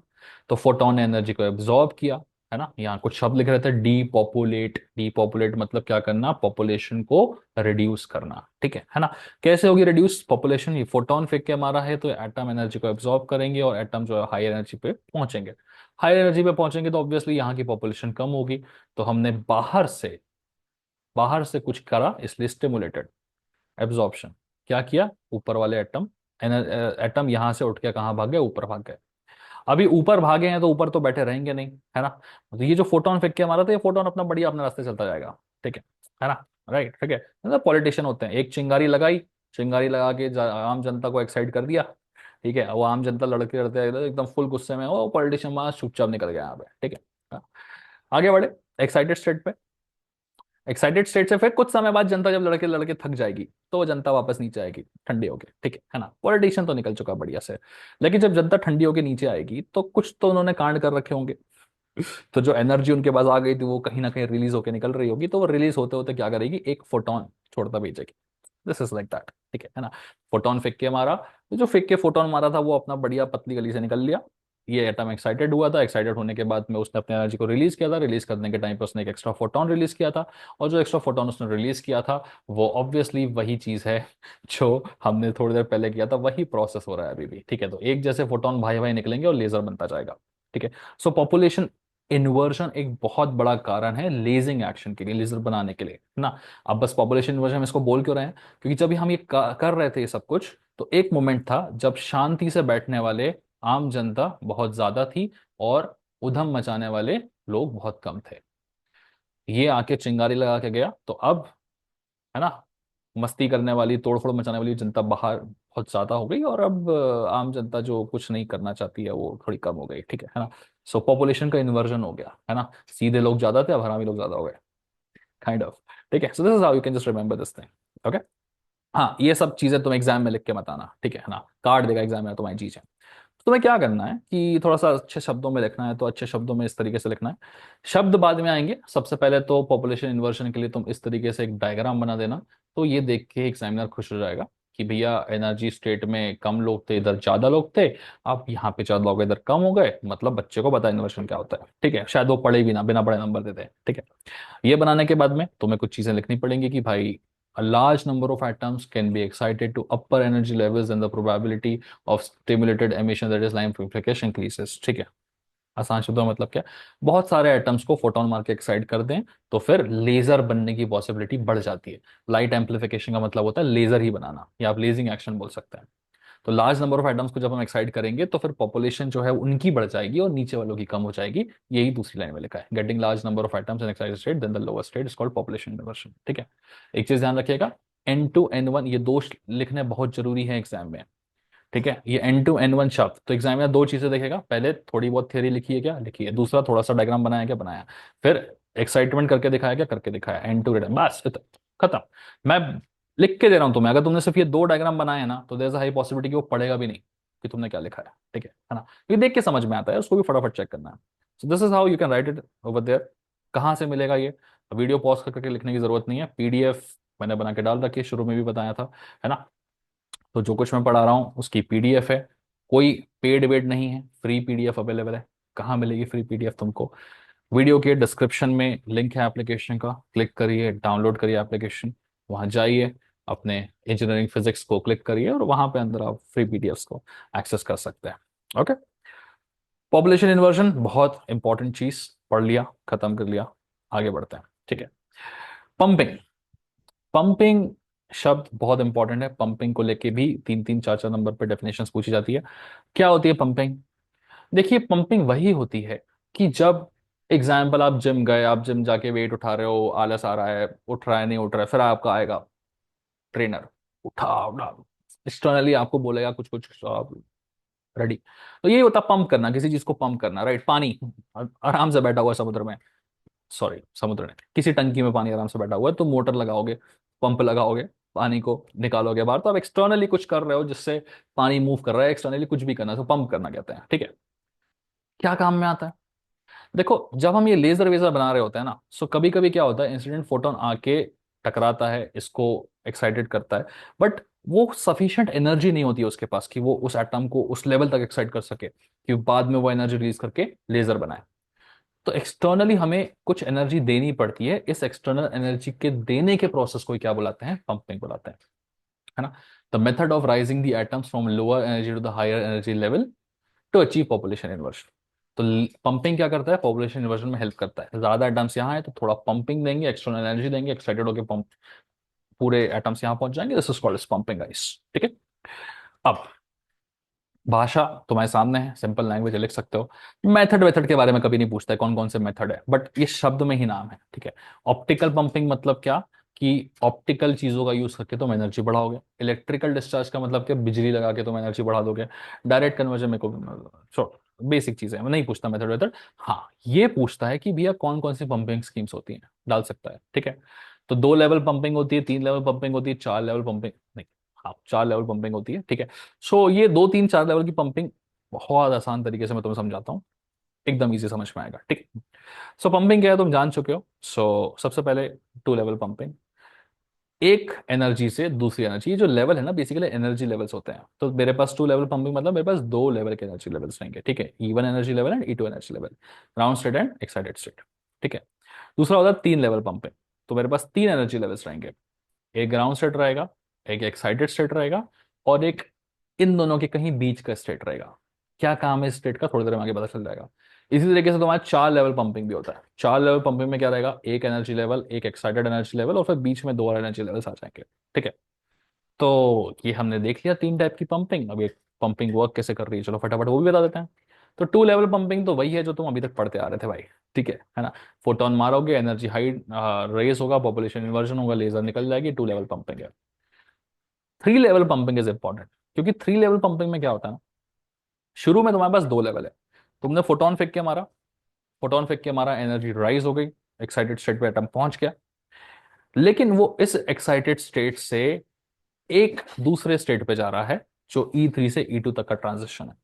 तो फोटोन ने एनर्जी को एब्जॉर्ब किया, है ना। यहाँ कुछ शब्द लिख रहे थे, डीपॉपुलेट, डीपॉपुलेट मतलब क्या करना, पॉपुलेशन को रिड्यूस करना। ठीक है ना। कैसे होगी रिड्यूस पॉपुलेशन, ये फोटोन फेंक के मारा है तो एटम एनर्जी को एब्जॉर्ब करेंगे और एटम जो है हायर एनर्जी पे पहुंचेंगे। हायर एनर्जी पे पहुंचेंगे तो ऑब्वियसली यहाँ की पॉपुलेशन कम होगी, तो हमने बाहर से कुछ करा, इसलिए स्टिमुलेटेड एब्जॉर्प्शन। क्या किया, ऊपर वाले एटम, एटम यहां से उठ के कहाँ भाग गए, ऊपर भाग गए। अभी ऊपर भागे हैं तो ऊपर तो बैठे रहेंगे नहीं, है ना। तो ये जो फोटोन फेंक के मारा था, ये फोटोन अपना बढ़िया अपने रास्ते चलता जाएगा। ठीक है ना। राइट, ठीक है, मतलब पॉलिटिशियन होते हैं, एक चिंगारी लगाई, चिंगारी लगा के आम जनता को एक्साइट कर दिया। ठीक है, वो आम जनता लड़के लड़ते एकदम फुल गुस्से में, वो पॉलिटिशियन वहां चुपचाप निकल गया यहाँ पे। ठीक है, हाँ। आगे बढ़े एक्साइटेड स्टेट पे। एक्साइटेड स्टेट से फिर कुछ समय बाद जनता जब लड़के लड़के थक जाएगी तो वो जनता वापस नीचे आएगी ठंडी होके। ठीक है ना, पॉलिटिशियन तो निकल चुका बढ़िया से, लेकिन जब जनता ठंडी होके नीचे आएगी तो कुछ तो उन्होंने कांड कर रखे होंगे। तो जो एनर्जी उनके पास आ गई थी वो कहीं ना कहीं रिलीज होके निकल रही होगी, तो वो रिलीज होते होते क्या करेगी, एक फोटोन छोड़ता भेजेगी। This is like that. ठीक है ना, फोटोन फेंक के मारा, तो जो फेंक के फोटोन मारा था वो अपना बढ़िया पतली गली से निकल लिया। ये एटम एक्साइटेड हुआ था, एक्साइटेड होने के बाद में उसने अपनी एनर्जी को रिलीज किया था, रिलीज करने के टाइम पे उसने एक एक्स्ट्रा फोटोन रिलीज किया था। और जो एक्स्ट्रा फोटोन उसने रिलीज किया था वो ऑब्वियसली वही चीज है जो हमने थोड़ी देर पहले किया था, वही प्रोसेस हो रहा है अभी भी। ठीक है, तो एक जैसे फोटोन भाई भाई निकलेंगे और लेजर बनता जाएगा। ठीक है, सो पॉपुलेशन इन्वर्जन एक बहुत बड़ा कारण है लेजिंग एक्शन के लिए, लेजर बनाने के लिए, है ना। अब बस पॉपुलेशन इन्वर्जन हम इसको बोल क्यों रहे हैं, क्योंकि जब भी हम ये कर रहे थे ये सब कुछ, तो एक मोमेंट था जब शांति से बैठने वाले आम जनता बहुत ज्यादा थी और उधम मचाने वाले लोग बहुत कम थे। ये आके चिंगारी लगा के गया, तो अब, है ना, मस्ती करने वाली, तोड़फोड़ मचाने वाली जनता बाहर बहुत ज्यादा हो गई, और अब आम जनता जो कुछ नहीं करना चाहती है वो थोड़ी कम हो गई। ठीक है ना, सो पॉपुलेशन का इन्वर्जन हो गया, है ना। सीधे लोग ज्यादा थे, अब हरामी लोग ज्यादा हो गए, काइंड ऑफ। ठीक है, so this is how you can just remember this thing. Okay, हाँ, ये सब चीजें तुम एग्जाम में लिख के मत आना, ठीक है ना, कार्ड देगा एग्जाम में तुम्हारी चीज है। तो तुम्हें क्या करना है कि थोड़ा सा अच्छे शब्दों में लिखना है, तो अच्छे शब्दों में इस तरीके से लिखना है। शब्द बाद में आएंगे, सबसे पहले तो पॉपुलेशन इन्वर्जन के लिए तुम इस तरीके से एक डायग्राम बना देना, तो ये देख के एग्जामिनर खुश हो जाएगा कि भैया एनर्जी स्टेट में कम लोग थे, इधर ज्यादा लोग थे, अब यहाँ पे ज्यादा लोग इधर कम हो गए, मतलब बच्चे को पता है इन्वर्जन क्या होता है। ठीक है, शायद वो पढ़े भी ना, बिना पढ़े नंबर देते हैं। ठीक है, ये बनाने के बाद में तुम्हें कुछ चीजें लिखनी पड़ेंगी कि भाई a large number of atoms can be excited to upper energy levels and the probability of stimulated emission, that is line amplification, increases। ठीक है, आसान शब्दों में मतलब क्या, बहुत सारे एटम्स को फोटोन मार के एक्साइट कर दें तो फिर लेजर बनने की पॉसिबिलिटी बढ़ जाती है। लाइट एम्पलीफिकेशन का मतलब होता है लेजर ही बनाना, या आप लेजिंग एक्शन बोल सकते हैं। तो लार्ज नंबर ऑफ एटम्स को जब हम एक्साइट करेंगे तो फिर पॉपुलेशन जो है उनकी बढ़ जाएगी और नीचे वालों की कम हो जाएगी। यही दूसरी लाइन में लिखा है, getting large number of atoms in excited state then the lower state is called population inversion. ठीक है, एक चीज ध्यान रखिएगा, N2 N1 ये लिखने बहुत जरूरी है एग्जाम में। ठीक है, ये N2 N1 शब्द, तो एग्जाम में 2 चीजें देखेगा, पहले थोड़ी बहुत थ्योरी लिखी है क्या, लिखी है, दूसरा थोड़ा सा डायग्राम बनाया क्या, बनाया, फिर एक्साइटमेंट करके दिखाया क्या, करके दिखाया, N2 बस खत्म। मैं लिख के दे रहा हूं तुम्हें, अगर तुमने सिर्फ ये 2 डायग्राम बनाए हैं ना तो there is a high possibility कि वो पढ़ेगा भी नहीं कि तुमने क्या लिखा है। ठीक है ना, ये देख के समझ में आता है, उसको भी फटाफट चेक करना है। So this is how you can write it over there. कहाँ से मिलेगा ये, वीडियो पॉज करके लिखने की जरूरत नहीं है, पीडीएफ मैंने बना के डाल रखी है, शुरू में भी बताया था, है ना। तो जो कुछ मैं पढ़ा रहा हूँ उसकी पीडीएफ है, कोई पेड वेड नहीं है, फ्री पीडीएफ अवेलेबल है। कहाँ मिलेगी फ्री पीडीएफ तुमको? वीडियो के डिस्क्रिप्शन में लिंक है एप्लीकेशन का, क्लिक करिए, डाउनलोड करिए एप्लीकेशन, वहां जाइए, अपने इंजीनियरिंग फिजिक्स को क्लिक करिए और वहां पे अंदर आप फ्री पीडीएफ को एक्सेस कर सकते हैं। ओके। पॉपुलेशन इन्वर्जन बहुत इंपॉर्टेंट चीज, पढ़ लिया, खत्म कर लिया, आगे बढ़ते हैं। ठीक है। पंपिंग। पंपिंग शब्द बहुत इंपॉर्टेंट है, पंपिंग को लेके भी तीन तीन चार चार नंबर पे डेफिनेशंस पूछी जाती है। क्या होती है पंपिंग? देखिए, पंपिंग वही होती है कि जब एग्जाम्पल आप जिम गए, आप जिम जाके वेट उठा रहे हो, आलस आ रहा है, उठ रहा है नहीं उठ रहा है, फिर आपका आएगा ट्रेनर, उठा उठा, एक्सटर्नली आपको बोलेगा कुछ कुछ, रेडी। तो ये होता पंप करना, किसी चीज को पंप करना, राइट? पानी आराम से बैठा हुआ है समुद्र में, सॉरी समुद्र में, किसी टंकी में पानी आराम से बैठा हुआ है, तो मोटर लगाओगे, पंप लगाओगे, पानी को निकालोगे बाहर, तो आप एक्सटर्नली कुछ कर रहे हो जिससे पानी मूव कर रहा है, एक्सटर्नली कुछ भी करना है, तो पंप करना कहते हैं। ठीक है। क्या काम में आता है? देखो, जब हम ये लेजर वेजर बना रहे होते हैं ना, सो कभी कभी क्या होता है, इंसिडेंट फोटोन आके टकराता है, इसको एक्साइटेड करता है, बट वो सफिशिएंट एनर्जी नहीं होती है उसके पास कि वो उस एटम को उस लेवल तक एक्साइट कर सके कि बाद में वो एनर्जी रिलीज करके लेजर बनाए। तो एक्सटर्नली हमें कुछ एनर्जी देनी पड़ती है, इस एक्सटर्नल एनर्जी के देने के प्रोसेस को क्या बुलाते हैं? पंपिंग बुलाते हैं, है ना? The method of raising the atoms from lower energy to the higher energy level to achieve population inversion. तो पंपिंग क्या करता है? पॉपुलेशन इन्वर्जन में हेल्प करता है। ज्यादा एटम्स यहाँ है तो थोड़ा पंपिंग देंगे, एक्सटर्नल एनर्जी देंगे, एक्साइटेड होकर पंप, पूरे एटम्स यहाँ पहुंच जाएंगे, this is called pumping guys. ठीक है। अब भाषा तुम्हारे सामने है, सिंपल लैंग्वेज लिख सकते हो। मेथड वेथड के बारे में कभी नहीं पूछता है कौन कौन से मेथड है, बट ये शब्द में ही नाम है। ठीक है। ऑप्टिकल पंपिंग मतलब क्या? कि ऑप्टिकल चीजों का यूज करके तुम एनर्जी बढ़ाओगे। इलेक्ट्रिकल डिस्चार्ज का मतलब क्या? बिजली लगा के तुम एनर्जी बढ़ा दोगे। डायरेक्ट कन्वर्जन में को बेसिक चीजें हैं, नहीं पूछता मेथड वेथड। हाँ, ये पूछता है कि भैया कौन कौन सी पंपिंग स्कीम्स होती हैं, डाल सकता है। ठीक है। तो 2 लेवल पंपिंग होती है, 3 लेवल पंपिंग होती है, 4 लेवल पंपिंग नहीं, हाँ 4 लेवल पंपिंग होती है। ठीक है। सो ये 2 3 4 लेवल की पंपिंग बहुत आसान तरीके से मैं तुम्हें समझाता हूँ, एकदम इजी समझ में आएगा। ठीक। सो पंपिंग क्या है तुम जान चुके हो। सो सबसे पहले 2 लेवल पंपिंग, एक एनर्जी से दूसरी एनर्जी, ये जो लेवल है ना बेसिकली एनर्जी लेवल्स होते हैं। तो मेरे पास 2 लेवल पंपिंग मतलब मेरे पास 2 लेवल के एनर्जी लेवल्स रहेंगे। ठीक है। E1 energy level and E2 energy level, ground state and excited state. ठीक है। दूसरा होता है 3 लेवल पंपिंग, तो मेरे पास 3 एनर्जी लेवल्स रहेंगे, एक ग्राउंड स्टेट रहेगा, एक एक्साइटेड स्टेट रहेगा, और एक इन दोनों के कहीं बीच का स्टेट रहेगा। क्या काम है इस स्टेट का, थोड़ी देर में आगे पता चल जाएगा। इसी तरीके से तुम्हारा 4 लेवल पंपिंग भी होता है। 4 लेवल पंपिंग में क्या रहेगा? एक एनर्जी लेवल, एक एक्साइटेड एनर्जी लेवल, और फिर बीच में 2 और एनर्जी लेवल्स आ जाएंगे। ठीक है। तो ये हमने देख लिया 3 टाइप की पंपिंग। अब ये पंपिंग वर्क कैसे कर रही है, चलो फटाफट वो भी बता देते हैं। तो 2 लेवल पंपिंग तो वही है जो तुम अभी तक पढ़ते आ रहे थे भाई। ठीक है ना? फोटोन मारोगे, एनर्जी हाई रेस होगा, पॉपुलेशन इन्वर्जन होगा, लेजर निकल जाएगी, 2 लेवल पंपिंग है। 3 लेवल पंपिंग इज इंपॉर्टेंट, क्योंकि 3 लेवल पंपिंग में क्या होता है ना, शुरू में तुम्हारे पास 2 लेवल है, तुमने फोटोन फेंक के मारा, फोटोन फेंक के मारा, एनर्जी राइज हो गई, एक्साइटेड स्टेट पे एटम पहुंच गया, लेकिन वो इस एक्साइटेड स्टेट से एक दूसरे स्टेट पे जा रहा है जो E3 से E2 तक का ट्रांजिशन है।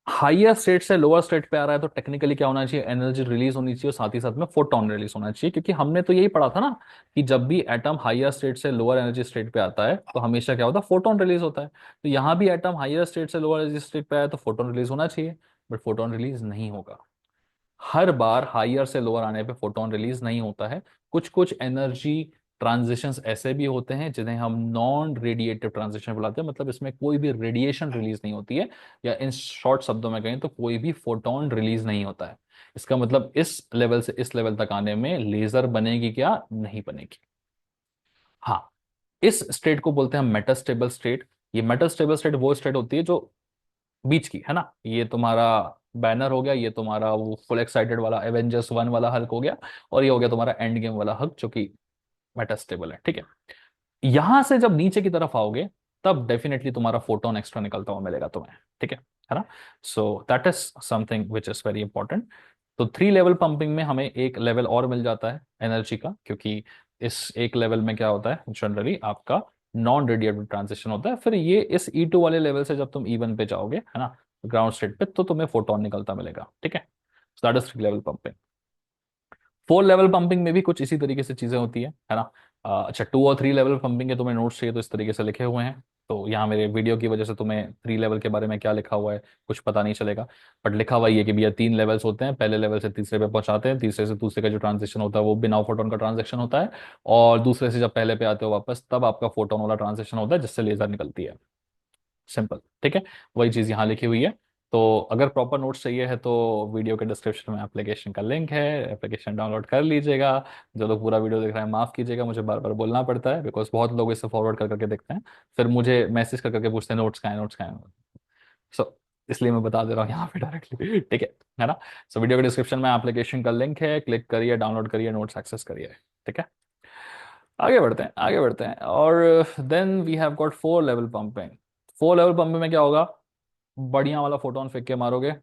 हाइयर स्टेट से लोअर स्टेट पे आ रहा है, तो टेक्निकली क्या होना चाहिए? एनर्जी रिलीज होनी चाहिए, और साथ ही साथ में फोटोन रिलीज होना चाहिए, क्योंकि हमने तो यही पढ़ा था ना कि जब भी एटम हाइयर स्टेट से लोअर एनर्जी स्टेट पे आता है तो हमेशा क्या होता है? फोटोन रिलीज होता है। तो यहाँ भी एटम हाइयर स्टेट से लोअर एनर्जी स्टेट पे आया तो फोटोन रिलीज होना चाहिए, बट फोटोन रिलीज नहीं होगा। हर बार हाइयर से लोअर आने पे फोटोन रिलीज नहीं होता है। कुछ कुछ एनर्जी ट्रांजिशंस ऐसे भी होते हैं जिन्हें हम नॉन रेडिएटिव ट्रांजिशन बुलाते हैं, मतलब इसमें कोई भी रेडिएशन रिलीज नहीं होती है, या इन शॉर्ट शब्दों में कहें तो कोई भी फोटोन रिलीज नहीं होता है। इसका मतलब इस लेवल से इस लेवल तक आने में लेजर बनेगी क्या? नहीं बनेगी। हाँ, इस स्टेट को बोलते हैं मेटास्टेबल स्टेट। ये मेटास्टेबल स्टेट वो स्टेट होती है जो बीच की है ना, ये तुम्हारा बैनर हो गया, ये तुम्हारा वो फुल एक्साइटेड वाला एवेंजर्स 1 वाला हल्क हो गया, और ये हो गया तुम्हारा एंड गेम वाला हल्क जो कि मेटास्टेबल है। ठीक है। यहां से जब नीचे की तरफ आओगे तब डेफिनेटली तुम्हारा फोटोन एक्स्ट्रा निकलता हुआ मिलेगा तुम्हें। ठीक है ना? So that is something which is very important. तो 3 लेवल पंपिंग में हमें एक लेवल और मिल जाता है एनर्जी का, क्योंकि इस एक लेवल में क्या होता है, जनरली आपका नॉन रेडिएटिव ट्रांजिशन होता है। फिर ये इस E2 वाले लेवल से जब तुम E1 पे जाओगे, है ना, ग्राउंड स्टेट पे, तो तुम्हें फोटोन निकलता मिलेगा। ठीक है। So that is 3 level pumping. 4 level pumping में भी कुछ इसी तरीके से चीजें होती है ना? अच्छा, 2 और 3 लेवल पंपिंग के तुम्हें नोट्स चाहिए तो इस तरीके से लिखे हुए हैं। तो यहाँ मेरे वीडियो की वजह से तुम्हें 3 लेवल के बारे में क्या लिखा हुआ है कुछ पता नहीं चलेगा। बट लिखा हुआ ये है कि भैया 3 लेवल्स होते हैं, पहले लेवल से तीसरे पे पहुंचाते हैं, तीसरे से दूसरे का जो ट्रांजिशन होता है वो बिना फोटोन का ट्रांजेक्शन होता है, और दूसरे से जब पहले पे आते हो वापस तब आपका फोटोन वाला ट्रांजेक्शन होता है जिससे लेजर निकलती है। सिंपल, ठीक है। वही चीज यहाँ लिखी हुई है। तो अगर प्रॉपर नोट्स चाहिए है तो वीडियो के डिस्क्रिप्शन में एप्लीकेशन का लिंक है, एप्लीकेशन डाउनलोड कर लीजिएगा। जो लोग पूरा वीडियो देख रहे हैं माफ कीजिएगा, मुझे बार बार बोलना पड़ता है बिकॉज बहुत लोग इसे फॉरवर्ड कर करके देखते हैं, फिर मुझे मैसेज कर करके पूछते हैं नोट्स कहाँ है, नोट्स कहाँ है। सो इसलिए मैं बता दे रहा हूँ यहाँ पे डायरेक्टली, ठीक है ना। सो वीडियो के डिस्क्रिप्शन में एप्लीकेशन का लिंक है, क्लिक करिए, डाउनलोड करिए, नोट्स एक्सेस करिए, ठीक है। आगे बढ़ते हैं, आगे बढ़ते हैं। और then we have got 4 level pumping. 4 level pumping में क्या होगा, बढ़िया वाला फोटोन फेंक के मारोगे,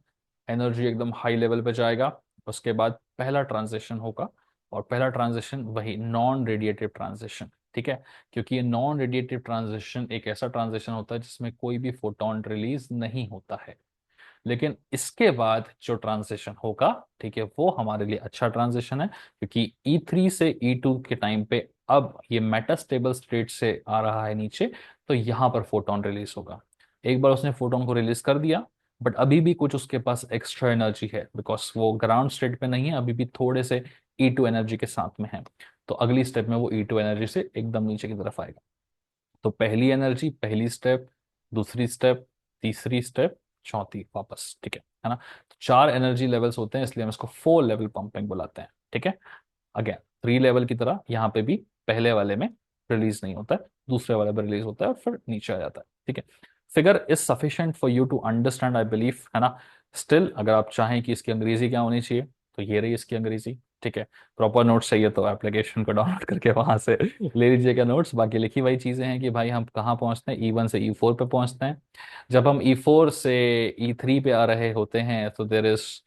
एनर्जी एकदम हाई लेवल पे जाएगा, उसके बाद पहला ट्रांजिशन होगा, और पहला ट्रांजिशन वही नॉन रेडिएटिव ट्रांजिशन, ठीक है। क्योंकि ये नॉन रेडिएटिव ट्रांजिशन एक ऐसा ट्रांजिशन होता है जिसमें कोई भी फोटोन रिलीज नहीं होता है। लेकिन इसके बाद जो ट्रांजिशन होगा, ठीक है, वो हमारे लिए अच्छा ट्रांजिशन है, क्योंकि E3 से E2 के टाइम पे अब ये मेटास्टेबल स्टेट से आ रहा है नीचे, तो यहां पर फोटोन रिलीज होगा। एक बार उसने फोटोन को रिलीज कर दिया, बट अभी भी कुछ उसके पास एक्स्ट्रा एनर्जी है, बिकॉज वो ग्राउंड स्टेट पे नहीं है, अभी भी थोड़े से E2 एनर्जी के साथ में है। तो अगली स्टेप में वो E2 एनर्जी से एकदम नीचे की तरफ आएगा। तो पहली एनर्जी, पहली स्टेप, दूसरी स्टेप, तीसरी स्टेप, चौथी वापस, ठीक है ना। तो 4 एनर्जी लेवल्स होते हैं, इसलिए हम इसको 4 लेवल पंपिंग बुलाते हैं, ठीक है। अगेन 3 लेवल की तरह यहाँ पे भी पहले वाले में रिलीज नहीं होता है, दूसरे वाले में रिलीज होता है और फिर नीचे आ जाता है, ठीक है। Figure is sufficient for you to understand I believe, है ना। स्टिल अगर आप चाहें कि इसकी अंग्रेजी क्या होनी चाहिए, तो ये रही इसकी अंग्रेजी, ठीक है। प्रॉपर नोट्स चाहिए तो एप्लीकेशन को डाउनलोड करके वहां से ले लीजिएगा नोट्स। बाकी लिखी हुई चीजें हैं कि भाई हम कहाँ पहुंचते हैं, E1 से E4 पे पहुंचते हैं। जब हम E4 से E3 पे आ रहे होते हैं तो there is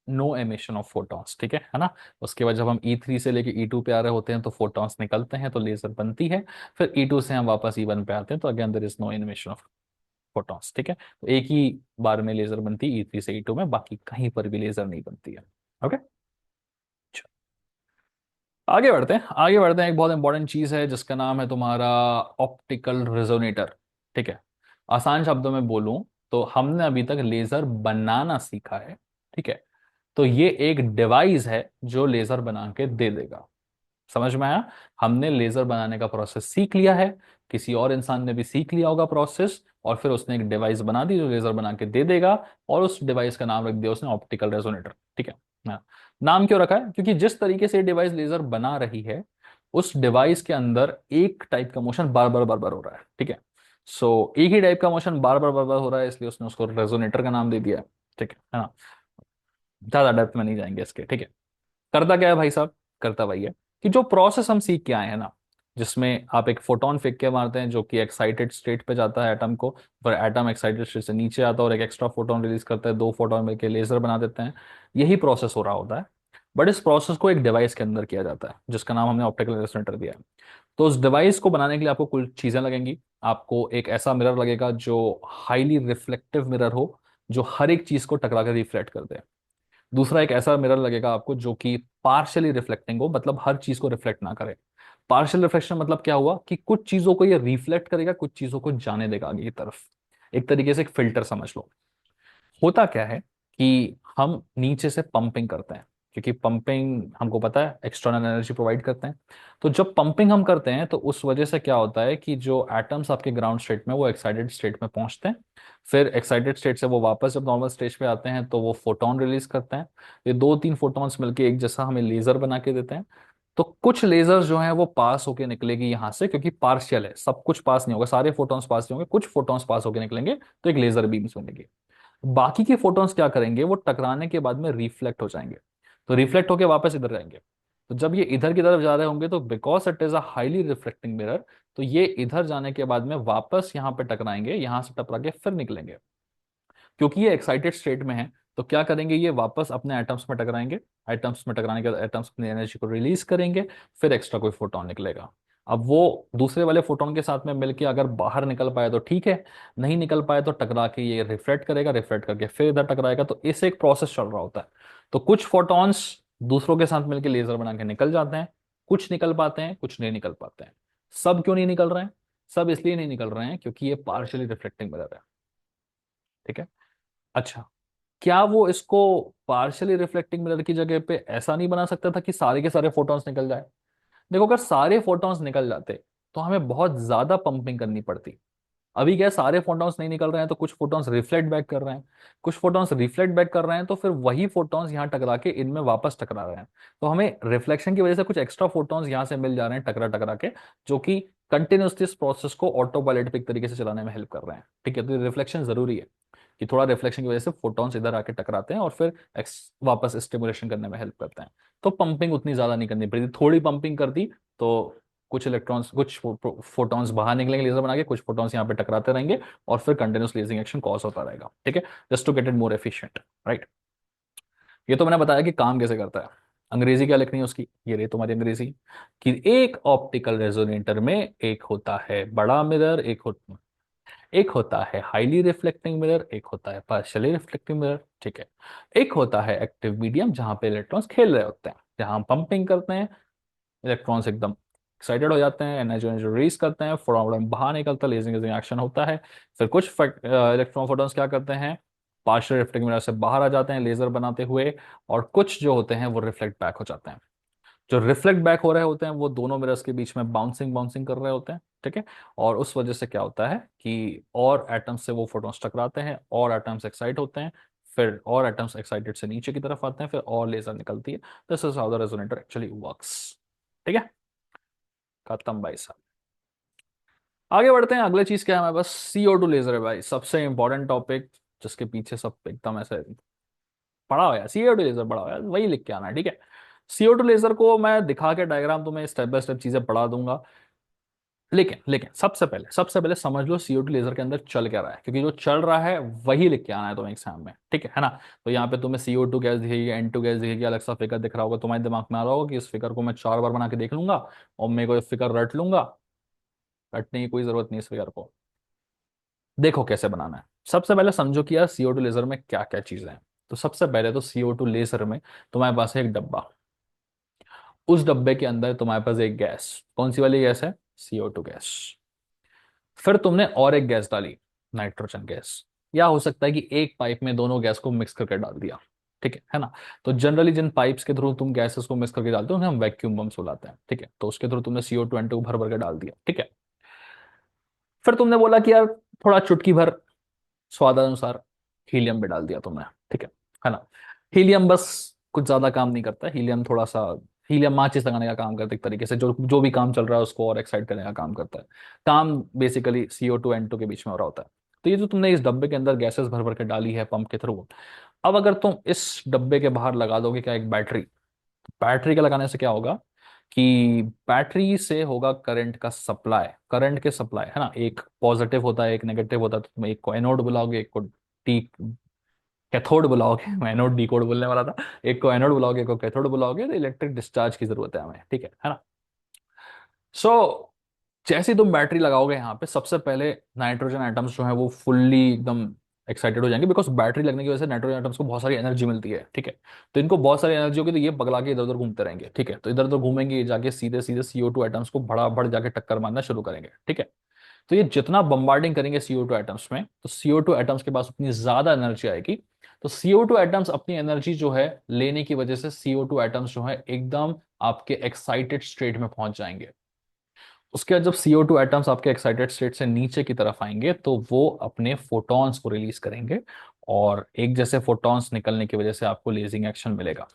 no emission of photons, ठीक है ना। उसके बाद जब हम E3 से लेके E2 पे आ रहे होते हैं तो फोटॉन्स निकलते हैं, तो लेजर बनती है। फिर E2 से हम वापस E1 पे आते हैं तो again there is no emission of photons, ठीक है। तो एक ही बार में लेजर बनती है E3 से E2 में, बाकी कहीं पर भी लेजर नहीं बनती है। ओके, आगे बढ़ते हैं, आगे बढ़ते हैं। एक बहुत इंपॉर्टेंट चीज है जिसका नाम है तुम्हारा ऑप्टिकल रेजोनेटर, ठीक है। आसान शब्दों में बोलूं तो हमने अभी तक लेजर बनाना सीखा है, ठीक है। तो ये एक डिवाइस है जो लेजर बना के दे देगा। समझ में आया। हमने लेजर बनाने का प्रोसेस सीख लिया है, किसी और इंसान ने भी सीख लिया होगा प्रोसेस, और फिर उसने एक डिवाइस बना दी जो लेजर बना के दे देगा, और उस डिवाइस का नाम रख दिया उसने ऑप्टिकल रेजोनेटर, ठीक है। हाँ। नाम क्यों रखा है, क्योंकि जिस तरीके से डिवाइस लेजर बना रही है उस डिवाइस के अंदर एक टाइप का मोशन बार बार बार बार हो रहा है, ठीक है। एक ही टाइप का मोशन बार बार बार बार हो रहा है, इसलिए उसने उसको रेजोनेटर का नाम दे दिया है, ठीक है ना। ज्यादा डेप्थ में नहीं जाएंगे इसके, ठीक है। करता क्या है भाई साहब, करता वही है कि जो प्रोसेस हम सीख के आए हैं ना, जिसमें आप एक फोटोन फेंक के मारते हैं जो कि एक्साइटेड स्टेट पे जाता है एटम को, फिर एटम एक्साइटेड स्टेट से नीचे आता है और एक एक्स्ट्रा फोटोन रिलीज करता है, 2 फोटोन मिलकर लेजर बना देते हैं। यही प्रोसेस हो रहा होता है, बट इस प्रोसेस को एक डिवाइस के अंदर किया जाता है जिसका नाम हमने ऑप्टिकल रेजोनेटर दिया है। तो उस डिवाइस को बनाने के लिए आपको कुछ चीजें लगेंगी। आपको एक ऐसा मिरर लगेगा जो हाईली रिफ्लेक्टिव मिरर हो, जो हर एक चीज को टकरा कर रिफ्लेक्ट कर दे। दूसरा एक ऐसा मिरर लगेगा आपको जो कि पार्शियली रिफ्लेक्टिंग हो, मतलब हर चीज को रिफ्लेक्ट ना करे। पार्शियल रिफ्लेक्शन मतलब क्या हुआ कि कुछ चीजों को ये रिफ्लेक्ट करेगा, कुछ चीजों को जाने देगा आगे की तरफ। एक तरीके से एक फिल्टर समझ लो। होता क्या है कि हम नीचे से पंपिंग करते हैं, क्योंकि पंपिंग हमको पता है एक्सटर्नल एनर्जी प्रोवाइड करते हैं। तो जब पंपिंग हम करते हैं तो उस वजह से क्या होता है कि जो एटम्स आपके ग्राउंड स्टेट में वो एक्साइटेड स्टेट में पहुंचते हैं। फिर एक्साइटेड स्टेट से वो वापस जब नॉर्मल स्टेज पे आते हैं तो वो फोटोन रिलीज करते हैं। ये 2-3 फोटॉन्स मिलके एक जैसा हमें लेजर बना के देते हैं। तो कुछ लेजर्स जो हैं वो पास होके निकलेगी यहां से, क्योंकि पार्शियल है, सब कुछ पास नहीं होगा, सारे फोटॉन्स पास नहीं होंगे, कुछ फोटॉन्स पास होके निकलेंगे, तो एक लेजर बीम्स बनेगी। बाकी के फोटॉन्स क्या करेंगे, वो टकराने के बाद में रिफ्लेक्ट हो जाएंगे। तो रिफ्लेक्ट होके वापस इधर जाएंगे। तो जब ये इधर की तरफ जा रहे होंगे तो because it is a highly reflecting mirror, तो ये इधर जाने के बाद में वापस यहाँ पे टकराएंगे, यहां से टकरा के फिर निकलेंगे। क्योंकि ये एक्साइटेड स्टेट में है, तो क्या करेंगे, ये वापस अपने एटम्स में टकराएंगे। एटम्स में टकराने के बाद एटम्स अपनी एनर्जी को रिलीज करेंगे, फिर एक्स्ट्रा कोई फोटोन निकलेगा। अब वो दूसरे वाले फोटोन के साथ में मिलके अगर बाहर निकल पाए तो ठीक है, नहीं निकल पाए तो टकरा के ये रिफ्लेक्ट करेगा, रिफ्लेक्ट करके फिर इधर टकराएगा। तो इसे एक प्रोसेस चल रहा होता है। तो कुछ फोटॉन्स दूसरों के साथ मिलकर लेजर बना के निकल जाते हैं, कुछ निकल पाते हैं, कुछ नहीं निकल पाते हैं। सब क्यों नहीं निकल रहे हैं, सब इसलिए नहीं निकल रहे हैं क्योंकि ये पार्शियली रिफ्लेक्टिंग मिरर है। ठीक है। अच्छा, क्या वो इसको पार्शियली रिफ्लेक्टिंग मिरर की जगह पे ऐसा नहीं बना सकता था कि सारे के सारे फोटॉन्स निकल जाए? देखो, अगर सारे फोटॉन्स निकल जाते तो हमें बहुत ज्यादा पंपिंग करनी पड़ती। अभी क्या है, सारे फोटॉन्स नहीं निकल रहे हैं तो कुछ फोटॉन्स रिफ्लेक्ट बैक कर रहे हैं। कुछ फोटॉन्स रिफ्लेक्ट बैक कर रहे हैं तो फिर वही फोटॉन्स यहाँ टकरा के इनमें वापस टकरा रहे हैं। तो हमें रिफ्लेक्शन की वजह से कुछ एक्स्ट्रा फोटॉन्स यहाँ से मिल जा रहे हैं टकरा टकरा के, जो कि कंटिन्यूसली इस प्रोसेस को ऑटो पायलट तरीके से चलाने में हेल्प कर रहे हैं। ठीक है, तो रिफ्लेक्शन जरूरी है कि थोड़ा रिफ्लेक्शन की वजह से फोटॉन्स इधर आके टकराते हैं और फिर वापस स्टिमुलेशन करने में हेल्प करते हैं। तो पंपिंग उतनी ज्यादा नहीं करनी पड़ती, थोड़ी पंपिंग कर दी तो कुछ इलेक्ट्रॉन्स, कुछ फोटॉन्स बाहर निकलेंगे लेजर बना के, कुछ फोटॉन्स यहाँ पे टकराते रहेंगे और फिर कंटिन्यूस लेजिंग एक्शन कॉज होता रहेगा। ठीक है, just to get it more efficient, right. ये तो मैंने बताया कि काम कैसे करता है। अंग्रेजी क्या लिखनी है उसकी, ये रही तुम्हारी अंग्रेजी, कि एक ऑप्टिकल रेजोनेटर में एक होता है बड़ा मिरर, एक होता है हाईली रिफ्लेक्टिंग मिरर, एक होता है पार्शियली रिफ्लेक्टिंग मिरर। ठीक है। एक होता है एक्टिव मीडियम जहां पे इलेक्ट्रॉन्स खेल रहे होते हैं, जहां हम पंपिंग करते हैं, इलेक्ट्रॉन्स एकदम एक्साइटेड हो जाते हैं, एनर्जी एनर्जी रिलीज करते हैं, फोटोन बाहर निकलता है, लेजिंग लेजिंग एक्शन होता है। फिर कुछ इलेक्ट्रॉन फोटॉन्स क्या करते हैं, पार्शियल रिफ्लेक्टिंग मिरर से बाहर आ जाते हैं लेजर बनाते हुए, और कुछ जो होते हैं वो रिफ्लेक्ट बैक हो जाते हैं। जो रिफ्लेक्ट बैक हो रहे होते हैं वो दोनों मिरर्स के बीच में बाउंसिंग बाउंसिंग कर रहे होते हैं। ठीक है। और उस वजह से क्या होता है कि और एटम्स से वो फोटॉन्स टकराते हैं और एटम्स एक्साइट होते हैं, फिर और एटम्स एक्साइटेड से नीचे की तरफ आते हैं, फिर और लेजर निकलती है। This is how the resonator actually works. ठीक है, खत्म भाई साहब। आगे बढ़ते हैं, अगले चीज क्या है हमारे पास, CO2 लेजर है भाई, सबसे इंपॉर्टेंट टॉपिक, जिसके पीछे सब एकदम ऐसे पड़ा हुआ है। CO2 लेजर पड़ा हुआ है, वही लिख के आना है। ठीक है। CO2 लेजर को मैं दिखा के डायग्राम तुम्हें स्टेप बाय स्टेप चीजें पढ़ा दूंगा, लेकिन लेकिन सबसे पहले समझ लो CO2 लेजर के अंदर चल क्या रहा है, क्योंकि जो चल रहा है वही लिख के आना है तुम्हें एग्जाम में। ठीक है ना। तो यहाँ पे तुम्हें CO2 गैस दिखेगी, N2 गैस दिखेगी, अलग सा फिगर दिख रहा होगा, तुम्हारे दिमाग में आ रहा होगा कि इस फिगर को मैं 4 बार बना के देख लूंगा और मेरे को ये फिगर रट लूंगा। रटने की कोई जरूरत नहीं इस फिगर को। देखो कैसे बनाना है। सबसे पहले समझो कि यार CO2 लेजर में क्या क्या चीजें हैं। तो सबसे पहले तो CO2 लेजर में तुम्हारे पास है एक डब्बा। उस डब्बे के अंदर तुम्हारे पास एक गैस, कौन सी वाली गैस है, CO2 गैस। फिर तुमने और एक गैस डाली, नाइट्रोजन गैस। या हो सकता है कि एक पाइप में दोनों गैस को मिक्स करके डाल दिया। ठीक है ना। तो जनरली जिन पाइप्स के थ्रू तुम गैसेस को मिक्स करके डालते हो उन्हें हम वैक्यूम बम्स बुलाते हैं। ठीक है, तो उसके थ्रू तुमने CO2 N2 भर भर के डाल दिया। ठीक है। फिर तुमने बोला कि यार थोड़ा चुटकी भर स्वादानुसार हीलियम भी डाल दिया तुमने। ठीक है ना। हीलियम बस कुछ ज्यादा काम नहीं करता, हीलियम थोड़ा सा, हीलियम माचिस लगाने का काम करता है एक तरीके से, जो जो भी काम चल रहा है उसको और एक्साइट करने का काम करता है। काम बेसिकली CO2 N2 के बीच में हो रहा होता है। तो ये जो तुमने इस डब्बे के अंदर गैसेस भर भर के डाली है पंप के थ्रू, अब अगर तुम इस डब्बे के बाहर लगा दोगे क्या, एक बैटरी। बैटरी के लगाने से क्या होगा कि बैटरी से होगा करंट का सप्लाई, करंट के सप्लाई है ना, एक पॉजिटिव होता है एक नेगेटिव होता है, तो तुम एक को एनोड बुलाओगे, एक को डी कैथोड बुलाओगे, मैं एनोड डी कोड बोलने वाला था। एक को एनोड बुलाओगे, एक को कैथोड बुलाओगे, तो इलेक्ट्रिक डिस्चार्ज की जरूरत है हमें। ठीक है ना। सो जैसे ही तुम बैटरी लगाओगे यहाँ पे, सबसे पहले नाइट्रोजन एटम्स जो है वो फुल्ली एकदम एक्साइटेड हो जाएंगे, बिकॉज बैटरी लगने की वजह से नाइट्रोजन एटम्स को बहुत सारी एनर्जी मिलती है। ठीक है। तो इनको बहुत सारी एनर्जी होगी तो ये पगला के इधर उधर घूमते रहेंगे। ठीक है, तो इधर उधर घूमेंगे, ये जाके सीधे सीधे CO2 एटम्स को भड़ाभड़ जाके टक्कर मारना शुरू करेंगे। ठीक है। तो ये जितना बम्बार्डिंग करेंगे CO2 एटम्स में, तो CO2 एटम्स के पास उतनी ज्यादा एनर्जी आएगी। तो CO2 एटम्स अपनी एनर्जी जो है लेने की वजह से CO2 एटम्स जो है एकदम आपके एक्साइटेड स्टेट में पहुंच जाएंगे। उसके बाद जब CO2 एटम्स आपके एक्साइटेड स्टेट से नीचे की तरफ आएंगे तो वो अपने फोटॉन्स को रिलीज करेंगे, और एक जैसे फोटॉन्स निकलने की वजह से आपको लेजिंग एक्शन मिलेगा।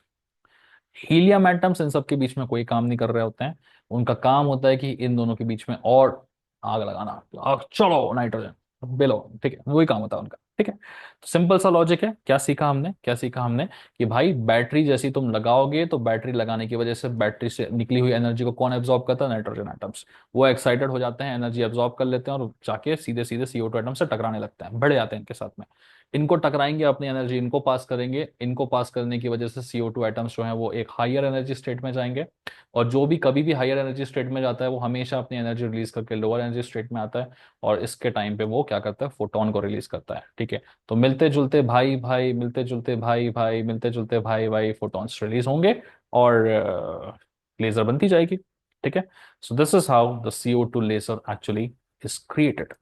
हीलियम एटम्स इन सब के बीच में कोई काम नहीं कर रहे होते हैं। उनका काम होता है कि इन दोनों के बीच में और आग लगाना, आग चलो नाइट्रोजन बेलो। ठीक है, वही काम होता है उनका। ठीक है। तो सिंपल सा लॉजिक है। क्या सीखा हमने कि भाई बैटरी जैसी तुम लगाओगे तो बैटरी लगाने की वजह से बैटरी से निकली हुई एनर्जी को कौन एब्जॉर्ब करता है, नाइट्रोजन एटम्स। वो एक्साइटेड हो जाते हैं, एनर्जी एब्जॉर्ब कर लेते हैं और जाके सीधे सीधे CO2 एटम से टकराने लगते हैं, भिड़ जाते हैं इनके साथ में। इनको टकराएंगे, अपनी एनर्जी इनको पास करेंगे, इनको पास करने की वजह से CO2 एटम्स जो है वो एक हायर एनर्जी स्टेट में जाएंगे। और जो भी कभी भी हायर एनर्जी स्टेट में जाता है वो हमेशा अपनी एनर्जी रिलीज करके लोअर एनर्जी स्टेट में आता है, और इसके टाइम पे वो क्या करता है, फोटोन को रिलीज करता है। ठीक है। तो मिलते जुलते भाई भाई, मिलते जुलते भाई भाई, मिलते जुलते भाई भाई, फोटॉन्स रिलीज होंगे और लेजर बनती जाएगी। ठीक है। So this is how the CO2 laser actually is created.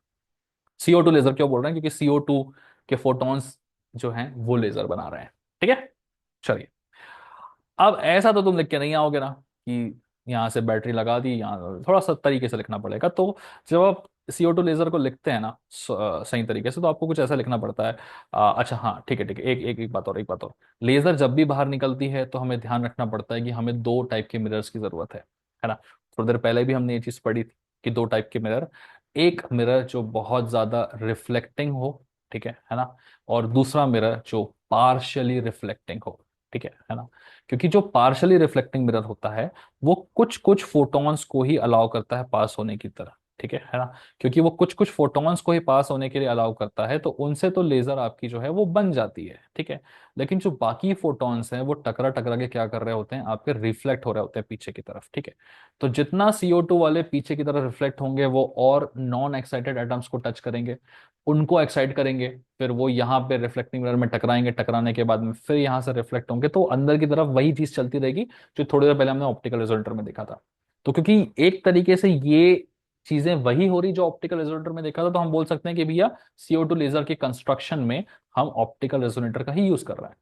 CO2 laser क्यों बोल रहे हैं? क्योंकि CO2 के फोटॉन्स जो हैं वो लेजर बना रहे हैं। ठीक है, चलिए। अब ऐसा तो तुम लिख के नहीं आओगे ना कि यहाँ से बैटरी लगा दी, यहाँ थोड़ा सा तरीके से लिखना पड़ेगा। तो जब आप CO2 लेजर को लिखते हैं ना सही तरीके से, तो आपको कुछ ऐसा लिखना पड़ता है। अच्छा हाँ, ठीक है ठीक है, एक बात और। लेजर जब भी बाहर निकलती है तो हमें ध्यान रखना पड़ता है कि हमें दो टाइप के मिरर्स की जरूरत है ना। थोड़ी देर पहले भी हमने ये चीज पढ़ी थी कि दो टाइप के मिरर, एक मिरर जो बहुत ज्यादा रिफ्लेक्टिंग हो, ठीक है ना, और दूसरा मिरर जो पार्शियली रिफ्लेक्टिंग हो, ठीक है ना। क्योंकि जो पार्शली रिफ्लेक्टिंग मिरर होता है वो कुछ कुछ फोटॉन्स को ही अलाउ करता है पास होने की तरह, ठीक है ना। क्योंकि वो कुछ कुछ फोटॉन्स को ही पास होने के लिए अलाउ करता है, तो उनसे तो लेजर आपकी जो है वो बन जाती है, ठीक है। लेकिन जो बाकी फोटॉन्स हैं वो टकरा टकरा के क्या कर रहे होते हैं, आपके रिफ्लेक्ट हो रहे होते हैं पीछे की तरफ, ठीक है। तो जितना CO2 वाले पीछे की तरफ रिफ्लेक्ट होंगे वो और नॉन एक्साइटेड एटम्स को टच करेंगे, उनको एक्साइट करेंगे, फिर वो यहाँ पे रिफ्लेक्टिंग मिरर में टकराएंगे, टकराने के बाद में फिर यहाँ से रिफ्लेक्ट होंगे, तो अंदर की तरफ वही चीज चलती रहेगी जो थोड़ी देर पहले हमने ऑप्टिकल रिजोल्यूटर में देखा था। तो क्योंकि एक तरीके से ये चीजें वही हो रही जो ऑप्टिकल रिजोल्यूटर में देखा था, तो हम बोल सकते हैं कि भैया CO2 लेजर के कंस्ट्रक्शन में हम ऑप्टिकल रिजोनेटर का ही यूज कर रहे हैं,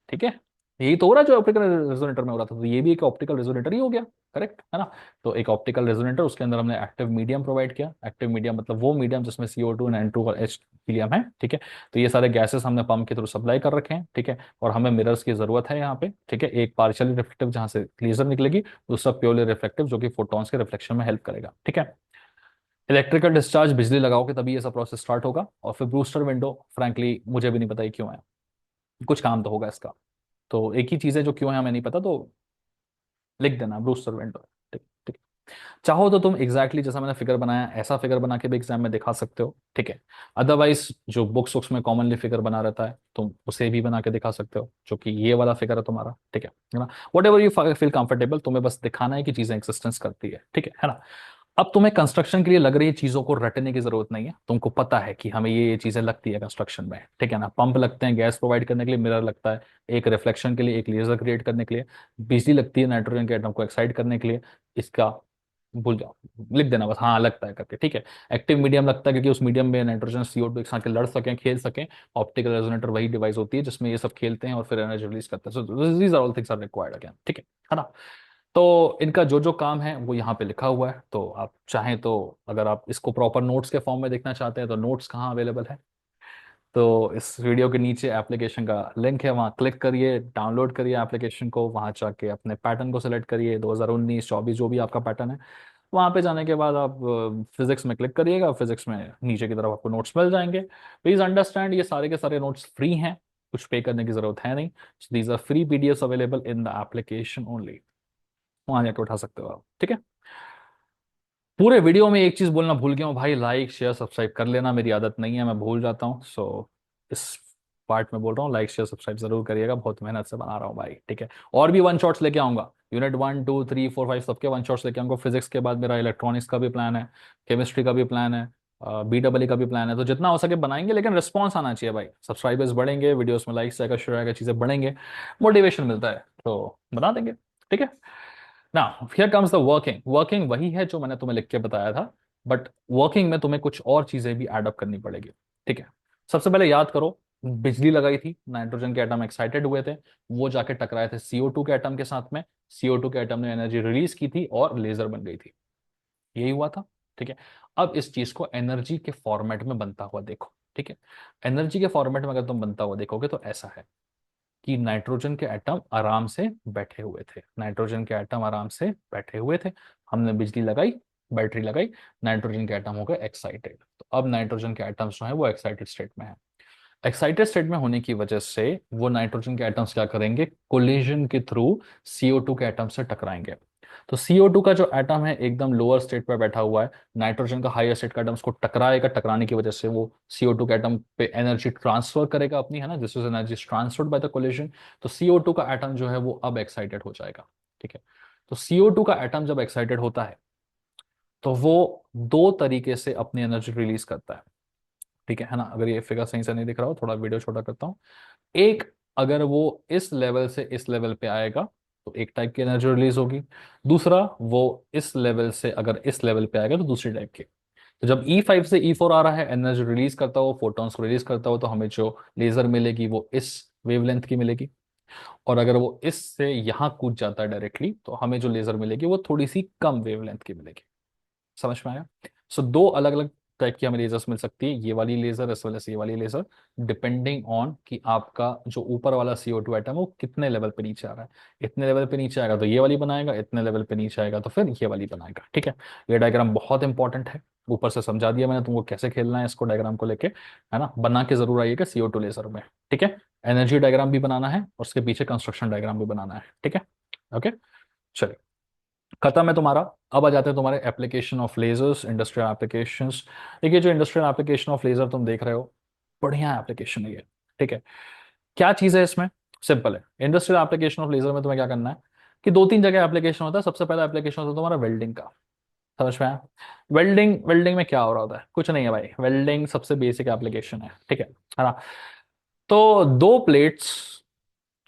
ठीक है। यही तो हो रहा है जो ऑप्टिकल रेजोनेटर में हो रहा था, तो ये भी एक ऑप्टिकल रेजोनेटर ही हो गया, करेक्ट है ना। तो एक ऑप्टिकल रेजोनेटर, उसके अंदर हमने एक्टिव मीडियम प्रोवाइड किया। एक्टिव मीडियम मतलब वो मीडियम जिसमें CO2 N2 और H हीलियम है, ठीक है। तो ये सारे गैसेस हमने पंप के थ्रू सप्लाई कर रखे हैं, ठीक है। और हमें मिरर्स की जरूरत है यहाँ पे, ठीक है। एक पार्शियली रिफ्लेक्टिव जहां से लेजर निकलेगी, दूसरा प्योरली रिफ्लेक्टिव जो कि फोटॉन्स के रिफ्लेक्शन में हेल्प करेगा, ठीक है। इलेक्ट्रिकल डिस्चार्ज, बिजली लगाओगे तभी ये सब प्रोसेस स्टार्ट होगा। और फिर ब्रूस्टर विंडो, फ्रैंकली मुझे भी नहीं पता ये क्यों है, कुछ काम तो होगा इसका। तो एक ही चीज है जो क्यों है हमें नहीं पता, तो लिख देना ब्रूस्टर विंडो, ठीक ठीक। चाहो तो तुम एग्जैक्टली जैसा मैंने फिगर बनाया ऐसा फिगर बना के भी एग्जाम में दिखा सकते हो, ठीक है। अदरवाइज जो बुक्स वुक्स में कॉमनली फिगर बना रहता है तुम उसे भी बना के दिखा सकते हो, जो कि ये वाला फिगर है तुम्हारा, ठीक है ना। What ever you feel comfortable, तुम्हें बस दिखाना है कि चीजें एक्सिस्टेंस करती है ना। अब तुम्हें कंस्ट्रक्शन के लिए लग रही चीजों को रटने की जरूरत नहीं है, तुमको पता है कि हमें ये चीजें लगती है कंस्ट्रक्शन में, ठीक है ना। पंप लगते हैं गैस प्रोवाइड करने के लिए, मिरर लगता है एक रिफ्लेक्शन के लिए, एक लेजर क्रिएट करने के लिए, बिजली लगती है नाइट्रोजन के एटम को एक्साइट करने के लिए। इसका भूल जाओ, लिख देना बस हाँ लगता है करके, ठीक है। एक्टिव मीडियम लगता है क्योंकि उस मीडियम में नाइट्रोजन CO2 एक साथ के लड़ सकें, खेल सकें। ऑप्टिकल रेजोनेटर वही डिवाइस होती है जिसमें ये सब खेलते हैं और फिर एनर्जी रिलीज करते हैं। So these are all things are required again, ठीक है ना। तो इनका जो जो काम है वो यहाँ पे लिखा हुआ है, तो आप चाहें तो अगर आप इसको प्रॉपर नोट्स के फॉर्म में देखना चाहते हैं तो नोट्स कहाँ अवेलेबल है, तो इस वीडियो के नीचे एप्लीकेशन का लिंक है, वहाँ क्लिक करिए, डाउनलोड करिए एप्लीकेशन को, वहाँ जाके अपने पैटर्न को सिलेक्ट करिए, 2019 24 जो भी आपका पैटर्न है। वहाँ पे जाने के बाद आप फिजिक्स में क्लिक करिएगा, फिजिक्स में नीचे की तरफ आपको नोट्स मिल जाएंगे। प्लीज अंडरस्टैंड ये सारे के सारे नोट्स फ्री हैं, कुछ पे करने की जरूरत है नहीं। These are free PDFs available in the application only, वहां जाके उठा सकते हो आप, ठीक है। पूरे वीडियो में एक चीज बोलना भूल गया हूँ भाई, लाइक शेयर सब्सक्राइब कर लेना, मेरी आदत नहीं है, मैं भूल जाता हूँ। सो इस पार्ट में बोल रहा हूँ, लाइक शेयर सब्सक्राइब जरूर करिएगा, बहुत मेहनत से बना रहा हूँ भाई, ठीक है। और भी वन शॉट्स लेके आऊंगा, यूनिट 1 2 3 4 5 सबके वन शॉट्स लेके आऊंगा। फिजिक्स के बाद मेरा इलेक्ट्रॉनिक्स का भी प्लान है, केमिस्ट्री का भी प्लान है, BEE का भी प्लान है। तो जितना हो सके बनाएंगे, लेकिन रिस्पॉन्स आना चाहिए भाई, सब्सक्राइबर्स बढ़ेंगे, वीडियोस में लाइक्स आएगा, शेयर आएगा, चीजें बढ़ेंगे, मोटिवेशन मिलता है, तो बना देंगे, ठीक है ना। Here comes the working. Working वही है जो मैंने तुम्हें लिख के बताया था, बट वर्किंग में तुम्हें कुछ और चीजें भी ऐड अप करनी पड़ेगी, ठीक है। सबसे पहले याद करो, बिजली लगाई थी, नाइट्रोजन के एटम एक्साइटेड हुए थे, वो जाके टकराए थे CO2 के एटम के साथ में, CO2 के एटम ने एनर्जी रिलीज की थी और लेजर बन गई थी, यही हुआ था, ठीक है। अब इस चीज को एनर्जी के फॉर्मेट में बनता हुआ देखो, ठीक है। एनर्जी के फॉर्मेट में अगर तुम बनता हुआ देखोगे तो ऐसा है कि नाइट्रोजन के एटम आराम से बैठे हुए थे, नाइट्रोजन के एटम आराम से बैठे हुए थे, हमने बिजली लगाई, बैटरी लगाई, नाइट्रोजन के एटम हो गए एक्साइटेड। तो अब नाइट्रोजन के एटम्स जो है वो एक्साइटेड स्टेट में है। एक्साइटेड स्टेट में होने की वजह से वो नाइट्रोजन के एटम्स क्या करेंगे, कोलिजन के थ्रू CO2 के एटम से टकराएंगे। तो CO2 का जो एटम है एकदम लोअर स्टेट पर बैठा हुआ है, नाइट्रोजन का हायर स्टेट का एटम उसको टकराएगा, टकराने की वजह से वो CO2 के एटम पे एनर्जी ट्रांसफर करेगा अपनी, है ना, this is energy transferred by the collision. तो CO2 का एटम जो है वो अब एक्साइटेड हो जाएगा, ठीक है। तो CO2 का एटम जब एक्साइटेड होता है तो वो दो तरीके से अपनी एनर्जी रिलीज करता है, ठीक है ना। अगर ये फिगर सही से नहीं दिख रहा हो, थोड़ा वीडियो छोटा करता हूँ। एक, अगर वो इस लेवल से इस लेवल पे आएगा तो एक टाइप की एनर्जी रिलीज होगी, दूसरा वो इस लेवल से अगर इस लेवल पे आएगा तो दूसरी टाइप की। तो जब E5 से E4 आ रहा है, एनर्जी रिलीज करता हो, फोटॉन्स को रिलीज करता हो, तो हमें जो लेजर मिलेगी वो इस वेवलेंथ की मिलेगी। और अगर वो इससे यहां कूद जाता है डायरेक्टली, तो हमें जो लेजर मिलेगी वो थोड़ी सी कम वेवलेंथ की मिलेगी। समझ में आया? सो दो अलग अलग टाइप की हमें लेजर्स मिल सकती है, ये वाली लेजर एज वेल एज ये वाली लेजर, डिपेंडिंग ऑन कि आपका जो ऊपर वाला CO2 एटम है वो कितने लेवल पे नीचे आ रहा है। इतने लेवल पे नीचे आएगा तो ये वाली बनाएगा, इतने लेवल पे नीचे आएगा तो फिर ये वाली बनाएगा। ठीक है, ये डायग्राम बहुत इंपॉर्टेंट है। ऊपर से समझा दिया मैंने तुमको कैसे खेलना है इसको, डायग्राम को लेके, है ना? बना के जरूर आइएगा CO2 लेजर में। ठीक है, एनर्जी डायग्राम भी बनाना है और उसके पीछे कंस्ट्रक्शन डायग्राम भी बनाना है। ठीक है, ओके, चलिए, खत्म है तुम्हारा। अब आ जाते हैं तुम्हारे application of lasers, industrial applications. देखिए, जो इंडस्ट्रियल एप्लीकेशन ऑफ लेजर तुम देख रहे हो, बढ़िया एप्लीकेशन है ये। ठीक है, क्या चीज़ है इसमें? सिंपल है। इंडस्ट्रियल एप्लीकेशन ऑफ लेजर में तुम्हें क्या करना है कि दो तीन जगह एप्लीकेशन होता है। सबसे पहला एप्लीकेशन होता है तुम्हारा वेल्डिंग का। समझ में आया? वेल्डिंग, वेल्डिंग में क्या हो रहा होता है? कुछ नहीं है भाई, वेल्डिंग सबसे बेसिक एप्लीकेशन है। ठीक है ना? तो दो प्लेट्स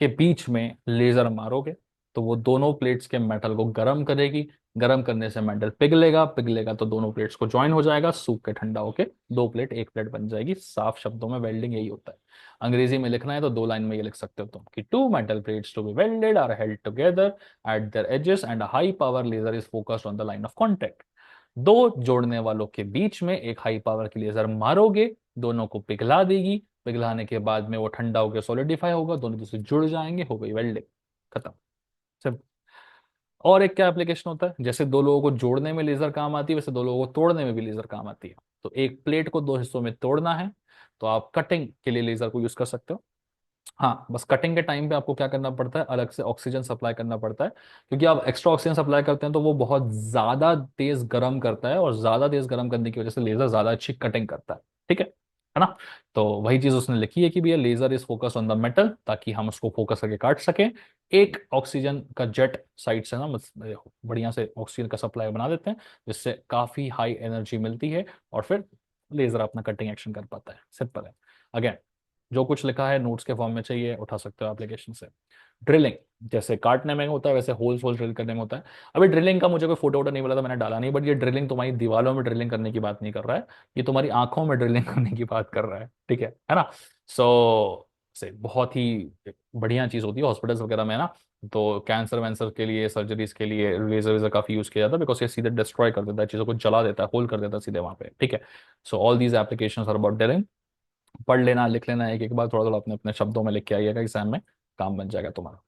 के बीच में लेजर मारोगे तो वो दोनों प्लेट्स के मेटल को गर्म करेगी। गर्म करने से मेटल पिघलेगा, पिघलेगा तो दोनों प्लेट्स को ज्वाइन हो जाएगा, सूख के ठंडा होके दो प्लेट एक प्लेट बन जाएगी। साफ शब्दों में वेल्डिंग यही होता है। अंग्रेजी में लिखना है तो दो लाइन में ये लिख सकते हो तुम कि two metal plates to be welded are held together at their edges and a high power laser is focused on the line of contact. दो जोड़ने वालों के बीच में एक हाई पावर की लेजर मारोगे, दोनों को पिघला देगी। पिघलाने के बाद में वो ठंडा होकर सॉलिडिफाई होगा, दोनों दूसरे जुड़ जाएंगे, हो गई वेल्डिंग, खत्म। सिर्फ। और एक क्या एप्लीकेशन होता है? जैसे दो लोगों को जोड़ने में लेजर काम आती है, वैसे दो लोगों को तोड़ने में भी लेजर काम आती है। तो एक प्लेट को दो हिस्सों में तोड़ना है तो आप कटिंग के लिए लेजर को यूज कर सकते हो। हाँ, बस कटिंग के टाइम पे आपको क्या करना पड़ता है, अलग से ऑक्सीजन सप्लाई करना पड़ता है, क्योंकि आप एक्स्ट्रा ऑक्सीजन सप्लाई करते हैं तो वो बहुत ज्यादा तेज गर्म करता है, और ज्यादा तेज गर्म करने की वजह से लेजर ज्यादा अच्छी कटिंग करता है। ठीक है ना? तो वही चीज उसने लिखी है कि भैया laser is focus on the metal, ताकि हम उसको फोकस करके काट सकें। एक ऑक्सीजन का जेट साइड से ना बढ़िया से ऑक्सीजन का सप्लाई बना देते हैं, जिससे काफी हाई एनर्जी मिलती है, और फिर लेजर अपना कटिंग एक्शन कर पाता है। सिंपल है। अगेन, जो कुछ लिखा है नोट्स के फॉर्म में चाहिए, उठा सकते हो एप्लीकेशन से। ड्रिलिंग, जैसे काटने में होता है वैसे होल्स होल ड्रिल करने में होता है। अभी ड्रिलिंग का मुझे कोई फोटो वोटो नहीं मिला था, मैंने डाला नहीं, बट ये ड्रिलिंग तुम्हारी दीवारों में ड्रिलिंग करने की बात नहीं कर रहा है, ये तुम्हारी आंखों में ड्रिलिंग करने की बात कर रहा है। ठीक है ना? से बहुत ही बढ़िया चीज होती है हॉस्पिटल्स वगैरह में, है ना? तो कैंसर वैंसर के लिए, सर्जरीज के लिए लेजर वेजर काफी यूज किया जाता है, बिकॉज ये सीधे डिस्ट्रॉय कर देता है, चीजों को जला देता है, होल कर देता है सीधे वहां पे। ठीक है, so all these applications are about drilling. पढ़ लेना, लिख लेना, एक एक बार थोड़ा थोड़ा अपने अपने शब्दों में लिख के आइएगा, एग्जाम में काम बन जाएगा तुम्हारा।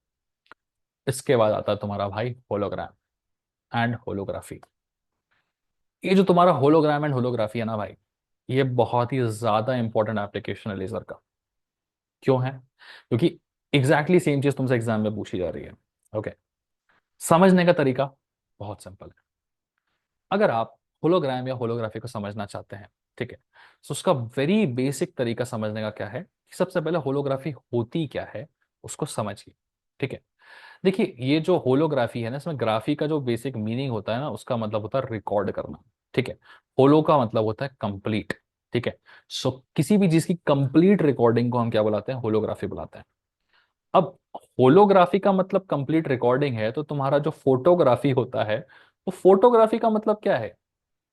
इसके बाद आता है तुम्हारा भाई होलोग्राम एंड होलोग्राफी। ये जो तुम्हारा होलोग्राम एंड होलोग्राफी है ना भाई, ये बहुत ही ज्यादा इंपॉर्टेंट एप्लीकेशन है लेजर का। क्यों है? क्योंकि एग्जैक्टली सेम चीज तुमसे एग्जाम में पूछी जा रही है। ओके, समझने का तरीका बहुत सिंपल है। अगर आप होलोग्राम या होलोग्राफी को समझना चाहते हैं, ठीक है, तो उसका वेरी बेसिक तरीका समझने का क्या है कि सबसे पहले होलोग्राफी होती क्या है उसको समझिए। ठीक है, देखिए, ये जो होलोग्राफी है ना, इसमें ग्राफी का जो बेसिक मीनिंग होता है ना, उसका मतलब होता है रिकॉर्ड करना। ठीक है, होलो का मतलब होता है कंप्लीट। ठीक है, सो किसी भी चीज की कंप्लीट रिकॉर्डिंग को हम क्या बुलाते हैं? होलोग्राफी बुलाते हैं। अब होलोग्राफी का मतलब कंप्लीट रिकॉर्डिंग है, तो तुम्हारा जो फोटोग्राफी होता है, तो फोटोग्राफी का मतलब क्या है?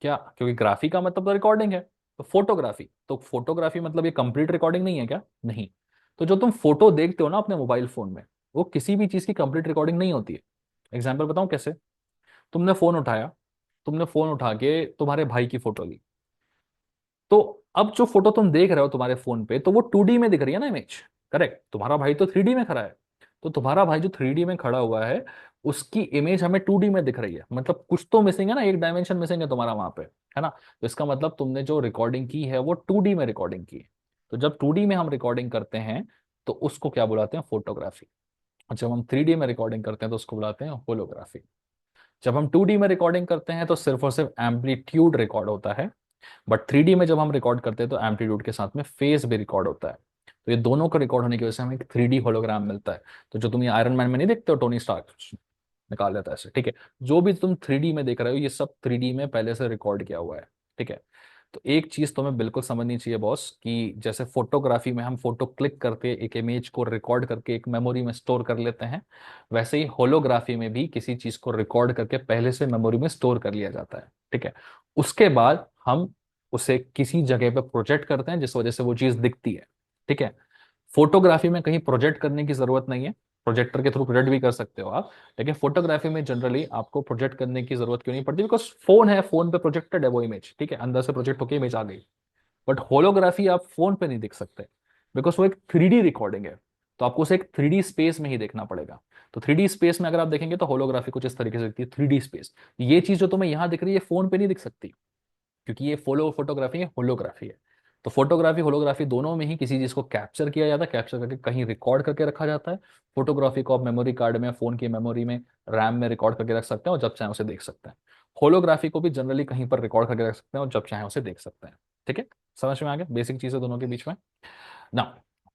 क्या, क्योंकि ग्राफी का मतलब तो रिकॉर्डिंग है, तो फोटोग्राफी, तो फोटोग्राफी मतलब ये कंप्लीट रिकॉर्डिंग नहीं है क्या? नहीं। तो जो तुम फोटो देखते हो ना अपने मोबाइल फोन में, वो किसी भी चीज की कंप्लीट रिकॉर्डिंग नहीं होती है। एग्जाम्पल बताऊं कैसे? तुमने फोन उठाया, तुमने फोन उठा के तुम्हारे भाई की फोटो ली, तो अब जो फोटो तुम देख रहे हो तुम्हारे फोन पे, तो वो 2D में दिख रही है ना इमेज। करेक्ट, तुम्हारा भाई तो 3D में खड़ा है। तो तुम्हारा भाई जो 3D में खड़ा हुआ है, उसकी इमेज हमें 2D में दिख रही है, मतलब कुछ तो मिसिंग है ना, एक डायमेंशन मिसिंग है तुम्हारा वहां पे, है ना? तो इसका मतलब तुमने जो रिकॉर्डिंग की है वो 2D में रिकॉर्डिंग की है। तो जब 2D में हम रिकॉर्डिंग करते हैं तो उसको क्या बुलाते हैं? फोटोग्राफी। और जब हम 3D में रिकॉर्डिंग करते हैं तो उसको बुलाते हैं होलोग्राफी। जब हम 2D में रिकॉर्डिंग करते हैं तो सिर्फ और सिर्फ एम्पलीट्यूड रिकॉर्ड होता है, बट 3D में जब हम रिकॉर्ड करते हैं तो एम्पलीट्यूड के साथ में फेज भी रिकॉर्ड होता है। तो ये दोनों का रिकॉर्ड होने की वजह से हमें एक 3D होलोग्राम मिलता है। तो जो तुम ये आयरन मैन में नहीं देखते हो, टोनी स्टार्क निकाल लेता है ऐसे। ठीक है, जो भी तुम 3D में देख रहे हो, ये सब 3D में पहले से रिकॉर्ड किया हुआ है। ठीक है, तो एक चीज तुम्हें बिल्कुल समझनी चाहिए बॉस, कि जैसे फोटोग्राफी में हम फोटो क्लिक करके एक इमेज को रिकॉर्ड करके एक मेमोरी में स्टोर कर लेते हैं, वैसे ही होलोग्राफी में भी किसी चीज को रिकॉर्ड करके पहले से मेमोरी में स्टोर कर लिया जाता है। ठीक है, उसके बाद हम उसे किसी जगह पे प्रोजेक्ट करते हैं जिस वजह से वो चीज दिखती है। ठीक है। फोटोग्राफी में कहीं प्रोजेक्ट करने की जरूरत नहीं है, प्रोजेक्टर के थ्रू प्रोजेक्ट भी कर सकते हो आप, लेकिन फोटोग्राफी में जनरली आपको प्रोजेक्ट करने की जरूरत क्यों नहीं पड़ती, बिकॉज फोन है, फोन पे प्रोजेक्टेड है वो इमेज, ठीक है, अंदर से प्रोजेक्ट होकर इमेज आ गई। बट होलोग्राफी आप फोन पे नहीं देख सकते, बिकॉज वो एक 3D रिकॉर्डिंग है, तो आपको उसे एक 3D स्पेस में ही देखना पड़ेगा। तो 3D स्पेस में अगर आप देखेंगे तो होलोग्राफी कुछ इस तरीके से दिखती है, 3D स्पेस। ये चीज जो तुम्हें यहां दिख रही है फोन पे नहीं दिख सकती, क्योंकि ये फोटोग्राफी है, होलोग्राफी है। तो फोटोग्राफी होलोग्राफी दोनों में ही किसी चीज को कैप्चर किया जाता है, कैप्चर करके कहीं रिकॉर्ड करके रखा जाता है। फोटोग्राफी को आप मेमोरी कार्ड में, फोन की मेमोरी में, रैम में रिकॉर्ड करके रख सकते हैं और जब चाहे उसे देख सकते हैं। होलोग्राफी को भी जनरली कहीं पर रिकॉर्ड करके रख सकते हैं और जब चाहे उसे देख सकते हैं। ठीक है, समझ में आ गया बेसिक चीजें दोनों के बीच में ना।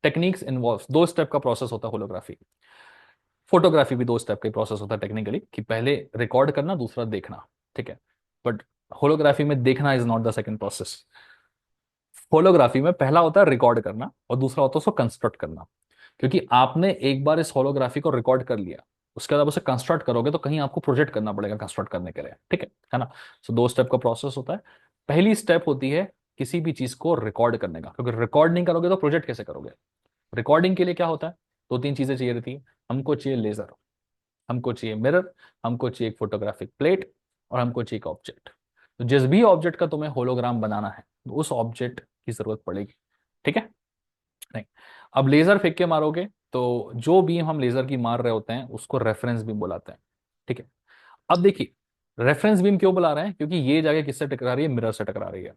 टेक्निक्स इन्वॉल्व, दो स्टेप का प्रोसेस होता है होलोग्राफी। फोटोग्राफी भी दो स्टेप का प्रोसेस होता है टेक्निकली, कि पहले रिकॉर्ड करना, दूसरा देखना। ठीक है। बट होलोग्राफी में देखना is not the second process. Holography में पहला होता है रिकॉर्ड करना और दूसरा होता है उसको कंस्ट्रक्ट करना। क्योंकि आपने एक बार इस होलोग्राफी को रिकॉर्ड कर लिया, उसके बाद आप उसे कंस्ट्रक्ट करोगे तो कहीं आपको प्रोजेक्ट करना पड़ेगा कंस्ट्रक्ट करने के लिए। ठीक है ना। सो दो स्टेप का प्रोसेस होता है। पहली स्टेप होती है किसी भी चीज को रिकॉर्ड करने का, क्योंकि रिकॉर्ड नहीं करोगे तो प्रोजेक्ट कैसे करोगे। रिकॉर्डिंग के लिए क्या होता है, दो तीन चीजें चाहिए रहती है। हमको चाहिए लेजर, हमको चाहिए मिरर, हमको चाहिए एक फोटोग्राफिक प्लेट, और हमको चाहिए एक ऑब्जेक्ट। तो जिस भी ऑब्जेक्ट का तुम्हें होलोग्राम बनाना है तो उस ऑब्जेक्ट की जरूरत पड़ेगी। ठीक है। नहीं, अब लेजर फेंक के मारोगे तो जो बीम हम लेजर की मार रहे होते हैं उसको रेफरेंस बीम बुलाते हैं। ठीक है। अब देखिए, रेफरेंस बीम क्यों बुला रहे हैं, क्योंकि ये जगह किससे टकरा रही है, मिरर से टकरा रही है।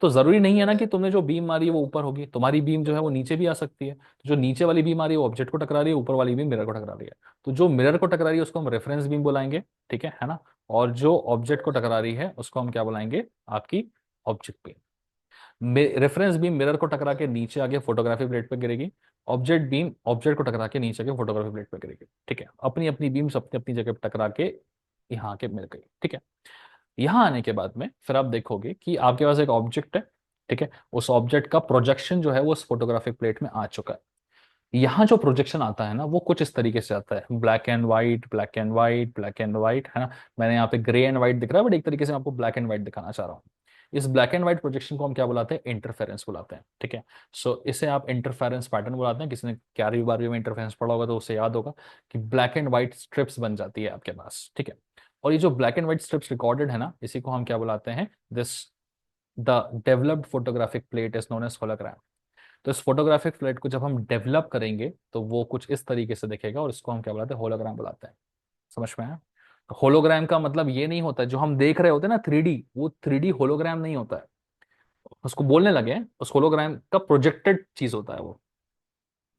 तो जरूरी नहीं है ना कि तुमने जो बीम मारी है वो ऊपर होगी, तुम्हारी बीम जो है वो नीचे भी आ सकती है। तो जो नीचे वाली बीम आ रही है वो ऑब्जेक्ट को टकरा रही है, ऊपर वाली बीम मिरर को टकरा रही है। तो जो मिरर को टकरा रही है उसको हम रेफरेंस बीम बुलाएंगे। ठीक है ना। और जो ऑब्जेक्ट को टकरा रही है उसको हम क्या बुलाएंगे, आपकी object beam. Reference beam mirror को टकरा के नीचे आके फोटोग्राफी प्लेट पे गिरेगी, ऑब्जेक्ट बीम ऑब्जेक्ट को टकरा के नीचे आके फोटोग्राफी प्लेट पे गिरेगी। ठीक है, अपनी अपनी बीम्स अपनी अपनी जगह पे टकरा के यहाँ के मिल गई। ठीक है। यहाँ आने के बाद में फिर आप देखोगे कि आपके पास एक ऑब्जेक्ट है। ठीक है। उस ऑब्जेक्ट का प्रोजेक्शन जो है वो उस फोटोग्राफिक प्लेट में आ चुका है। यहाँ जो प्रोजेक्शन आता है ना वो कुछ इस तरीके से आता है, black and white, black and white, black and white, है ना। मैंने यहाँ पे ग्रे एंड व्हाइट दिख रहा है, बट एक तरीके से मैं आपको ब्लैक एंड व्हाइट दिखाना चाह रहा हूँ। इस ब्लैक एंड व्हाइट प्रोजेक्शन को हम क्या बुलाते हैं, इंटरफेरेंस बुलाते हैं। ठीक है। सो इसे आप इंटरफेरेंस पैटर्न बुलाते हैं। किसी ने 11वीं 12वीं में इंटरफेरेंस पढ़ा होगा तो उसे याद होगा कि ब्लैक एंड व्हाइट स्ट्रिप्स बन जाती है आपके पास। ठीक है। और ये जो black and white strips recorded है ना, इसी को हम क्या बुलाते हैं, this the developed photographic plate is known as hologram. तो इस फोटोग्राफिक प्लेट को जब हम डेवलप करेंगे तो वो कुछ इस तरीके से दिखेगा और इसको हम क्या बुलाते हैं, होलोग्राम बुलाते हैं। समझ में आया। होलोग्राम का मतलब ये नहीं होता है जो हम देख रहे होते हैं ना 3D, वो 3D होलोग्राम नहीं होता है। उसको बोलने लगे हैं, उस होलोग्राम का प्रोजेक्टेड चीज होता है वो।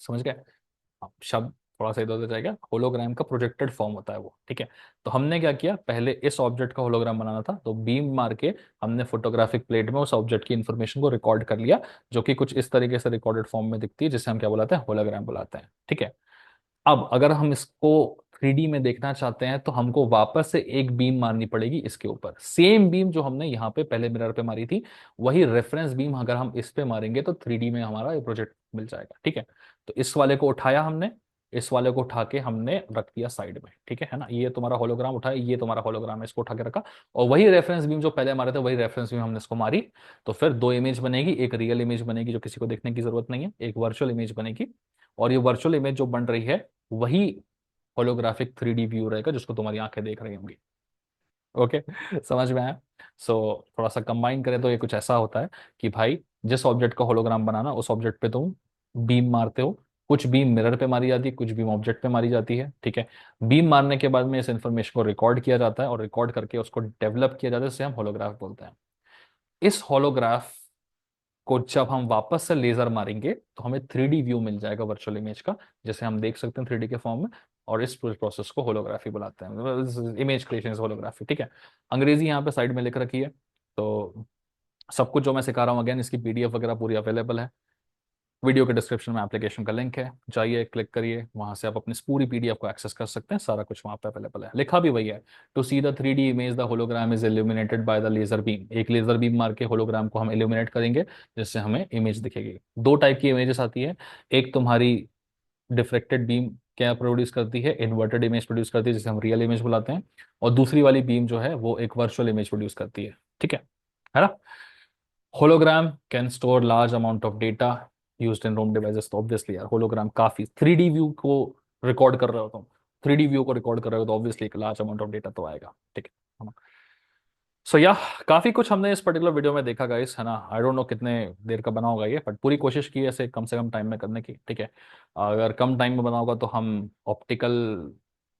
समझ गए। हाँ, शब्द थोड़ा सा इधर उधर जाएगा, होलोग्राम का प्रोजेक्टेड फॉर्म होता है वो। ठीक है। तो हमने क्या किया, पहले इस ऑब्जेक्ट का होलोग्राम बनाना था तो बीम मार के हमने फोटोग्राफिक प्लेट में उस ऑब्जेक्ट की इंफॉर्मेशन को रिकॉर्ड कर लिया, जो कि कुछ इस तरीके से रिकॉर्डेड फॉर्म में दिखती है, जिसे हम क्या बुलाते हैं, होलोग्राम बुलाते हैं। ठीक है। अब अगर हम इसको 3D में देखना चाहते हैं तो हमको वापस से एक बीम मारनी पड़ेगी इसके ऊपर, सेम बीम जो हमने यहाँ पे पहले मिरर पे मारी थी, वही रेफरेंस बीम अगर हम इस पे मारेंगे तो 3D में हमारा ये प्रोजेक्ट मिल जाएगा। ठीक है। तो इस वाले को उठाया हमने, इस वाले को उठा के हमने रख दिया साइड में। ठीक है ना। ये तुम्हारा होलोग्राम उठाया, ये तुम्हारा होलोग्राम है, इसको उठा के रखा, और वही रेफरेंस बीम जो पहले मारे थे वही रेफरेंस बीम हमने इसको मारी। तो फिर दो इमेज बनेगी, एक रियल इमेज बनेगी जो किसी को देखने की जरूरत नहीं है, एक वर्चुअल इमेज बनेगी। और ये वर्चुअल इमेज जो बन रही है वही होलोग्राफिक 3D व्यू रहेगा जिसको तुम्हारी आंखें देख रही होंगी। ओके। समझ में आया। सो थोड़ा सा कंबाइन करें तो ये कुछ ऐसा होता है कि भाई जिस ऑब्जेक्ट का होलोग्राम बनाना उस ऑब्जेक्ट पे तुम बीम मारते हो, कुछ बीम मिरर पे मारी जाती है, कुछ बीम ऑब्जेक्ट पे मारी जाती है। ठीक है। बीम मारने के बाद में इस इंफॉर्मेशन को रिकॉर्ड किया जाता है और रिकॉर्ड करके उसको डेवलप किया जाता है, जिसे हम होलोग्राफ बोलते हैं। इस होलोग्राफ को जब हम वापस से लेजर मारेंगे तो हमें 3D व्यू मिल जाएगा वर्चुअल इमेज का, जैसे हम देख सकते हैं 3D के फॉर्म में। और इस प्रोसेस को होलोग्राफी बुलाते हैं, इमेज क्रिएशन इज होलोग्राफी। ठीक है। अंग्रेजी यहाँ पे साइड में लिख रखी है। तो सब कुछ जो मैं सिखा रहा हूँ अगेन, इसकी PDF वगैरह पूरी अवेलेबल है। वीडियो के डिस्क्रिप्शन में एप्लीकेशन का लिंक है, जाइए क्लिक करिए, वहां से आप अपनी पूरी PDF को एक्सेस कर सकते हैं, सारा कुछ वहां पे अवेलेबल है, लिखा भी वही है। To see the 3D image the hologram is illuminated by the laser beam. एक लेजर बीम मार के होलोग्राम को हम इल्यूमिनेट करेंगे जिससे हमें इमेज दिखेगी। दो टाइप की इमेजेस आती है, एक तुम्हारी डिफ्रेक्टेड बीम क्या प्रोड्यूस करती है, इन्वर्टेड इमेज प्रोड्यूस करती है जिसे हम रियल इमेज बुलाते हैं, और दूसरी वाली बीम जो है वो एक वर्चुअल इमेज प्रोड्यूस करती है। ठीक है ना। Hologram can store large amount of data used in room devices, तो ऑब्वियसली यार होलोग्राम काफी 3D व्यू को रिकॉर्ड कर रहे हो तुम, 3D व्यू को रिकॉर्ड कर रहे हो तो ऑब्वियसली एक लार्ज अमाउंट ऑफ डेटा तो आएगा, ठीक है। सो या काफी कुछ हमने इस पर्टिकुलर वीडियो में देखा गाइस, है ना। आई डोंट नो कितने देर का बना होगा ये, बट पूरी कोशिश की है ऐसे कम से कम टाइम में करने की, ठीक है। अगर कम टाइम में बना होगा तो हम ऑप्टिकल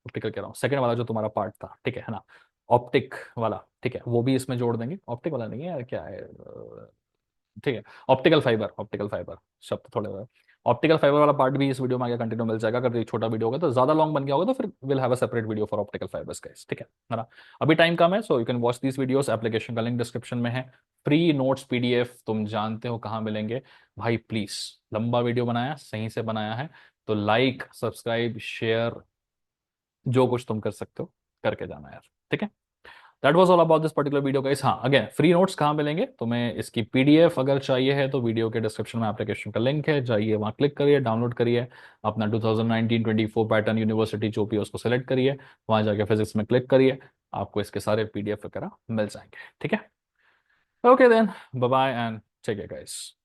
ऑप्टिकल कह रहा हूँ, सेकंड वाला जो तुम्हारा पार्ट था, ठीक है ना, ऑप्टिक वाला, ठीक है, वो भी इसमें जोड़ देंगे। ऑप्टिक वाला नहीं है यार, क्या है, ठीक है, ऑप्टिकल फाइबर, ऑप्टिकल फाइबर शब्द थोड़े ऑप्टिकल फाइबर वाला पार्ट भी इस वीडियो में आगे कंटिन्यू मिल जाएगा। अगर ये छोटा वीडियो होगा तो ज्यादा लॉन्ग बन गया होगा तो फिर will have a separate video for optical fibres guys, ठीक है ना। अभी टाइम कम है, so you can watch these videos, application का लिंक डिस्क्रिप्शन में है। फ्री नोट्स पीडीएफ तुम जानते हो कहाँ मिलेंगे भाई, प्लीज। लंबा वीडियो बनाया, सही से बनाया है, तो लाइक सब्सक्राइब शेयर जो कुछ तुम कर सकते हो करके जाना यार, ठीक है। That was all about this particular video guys. हाँ, अगेन फ्री नोट्स कहाँ मिलेंगे तुम्हें, इसकी पीडीएफ अगर चाहिए है तो वीडियो के डिस्क्रिप्शन में एप्लीकेशन का लिंक है, जाइए वहाँ क्लिक करिए, डाउनलोड करिए, अपना 2019-24 पैटर्न यूनिवर्सिटी जो भी है उसको सेलेक्ट करिए, वहाँ जाके फिजिक्स में क्लिक करिए, आपको इसके सारे पीडीएफ वगैरह मिल जाएंगे, ठीक है। Okay then, bye bye and take care guys.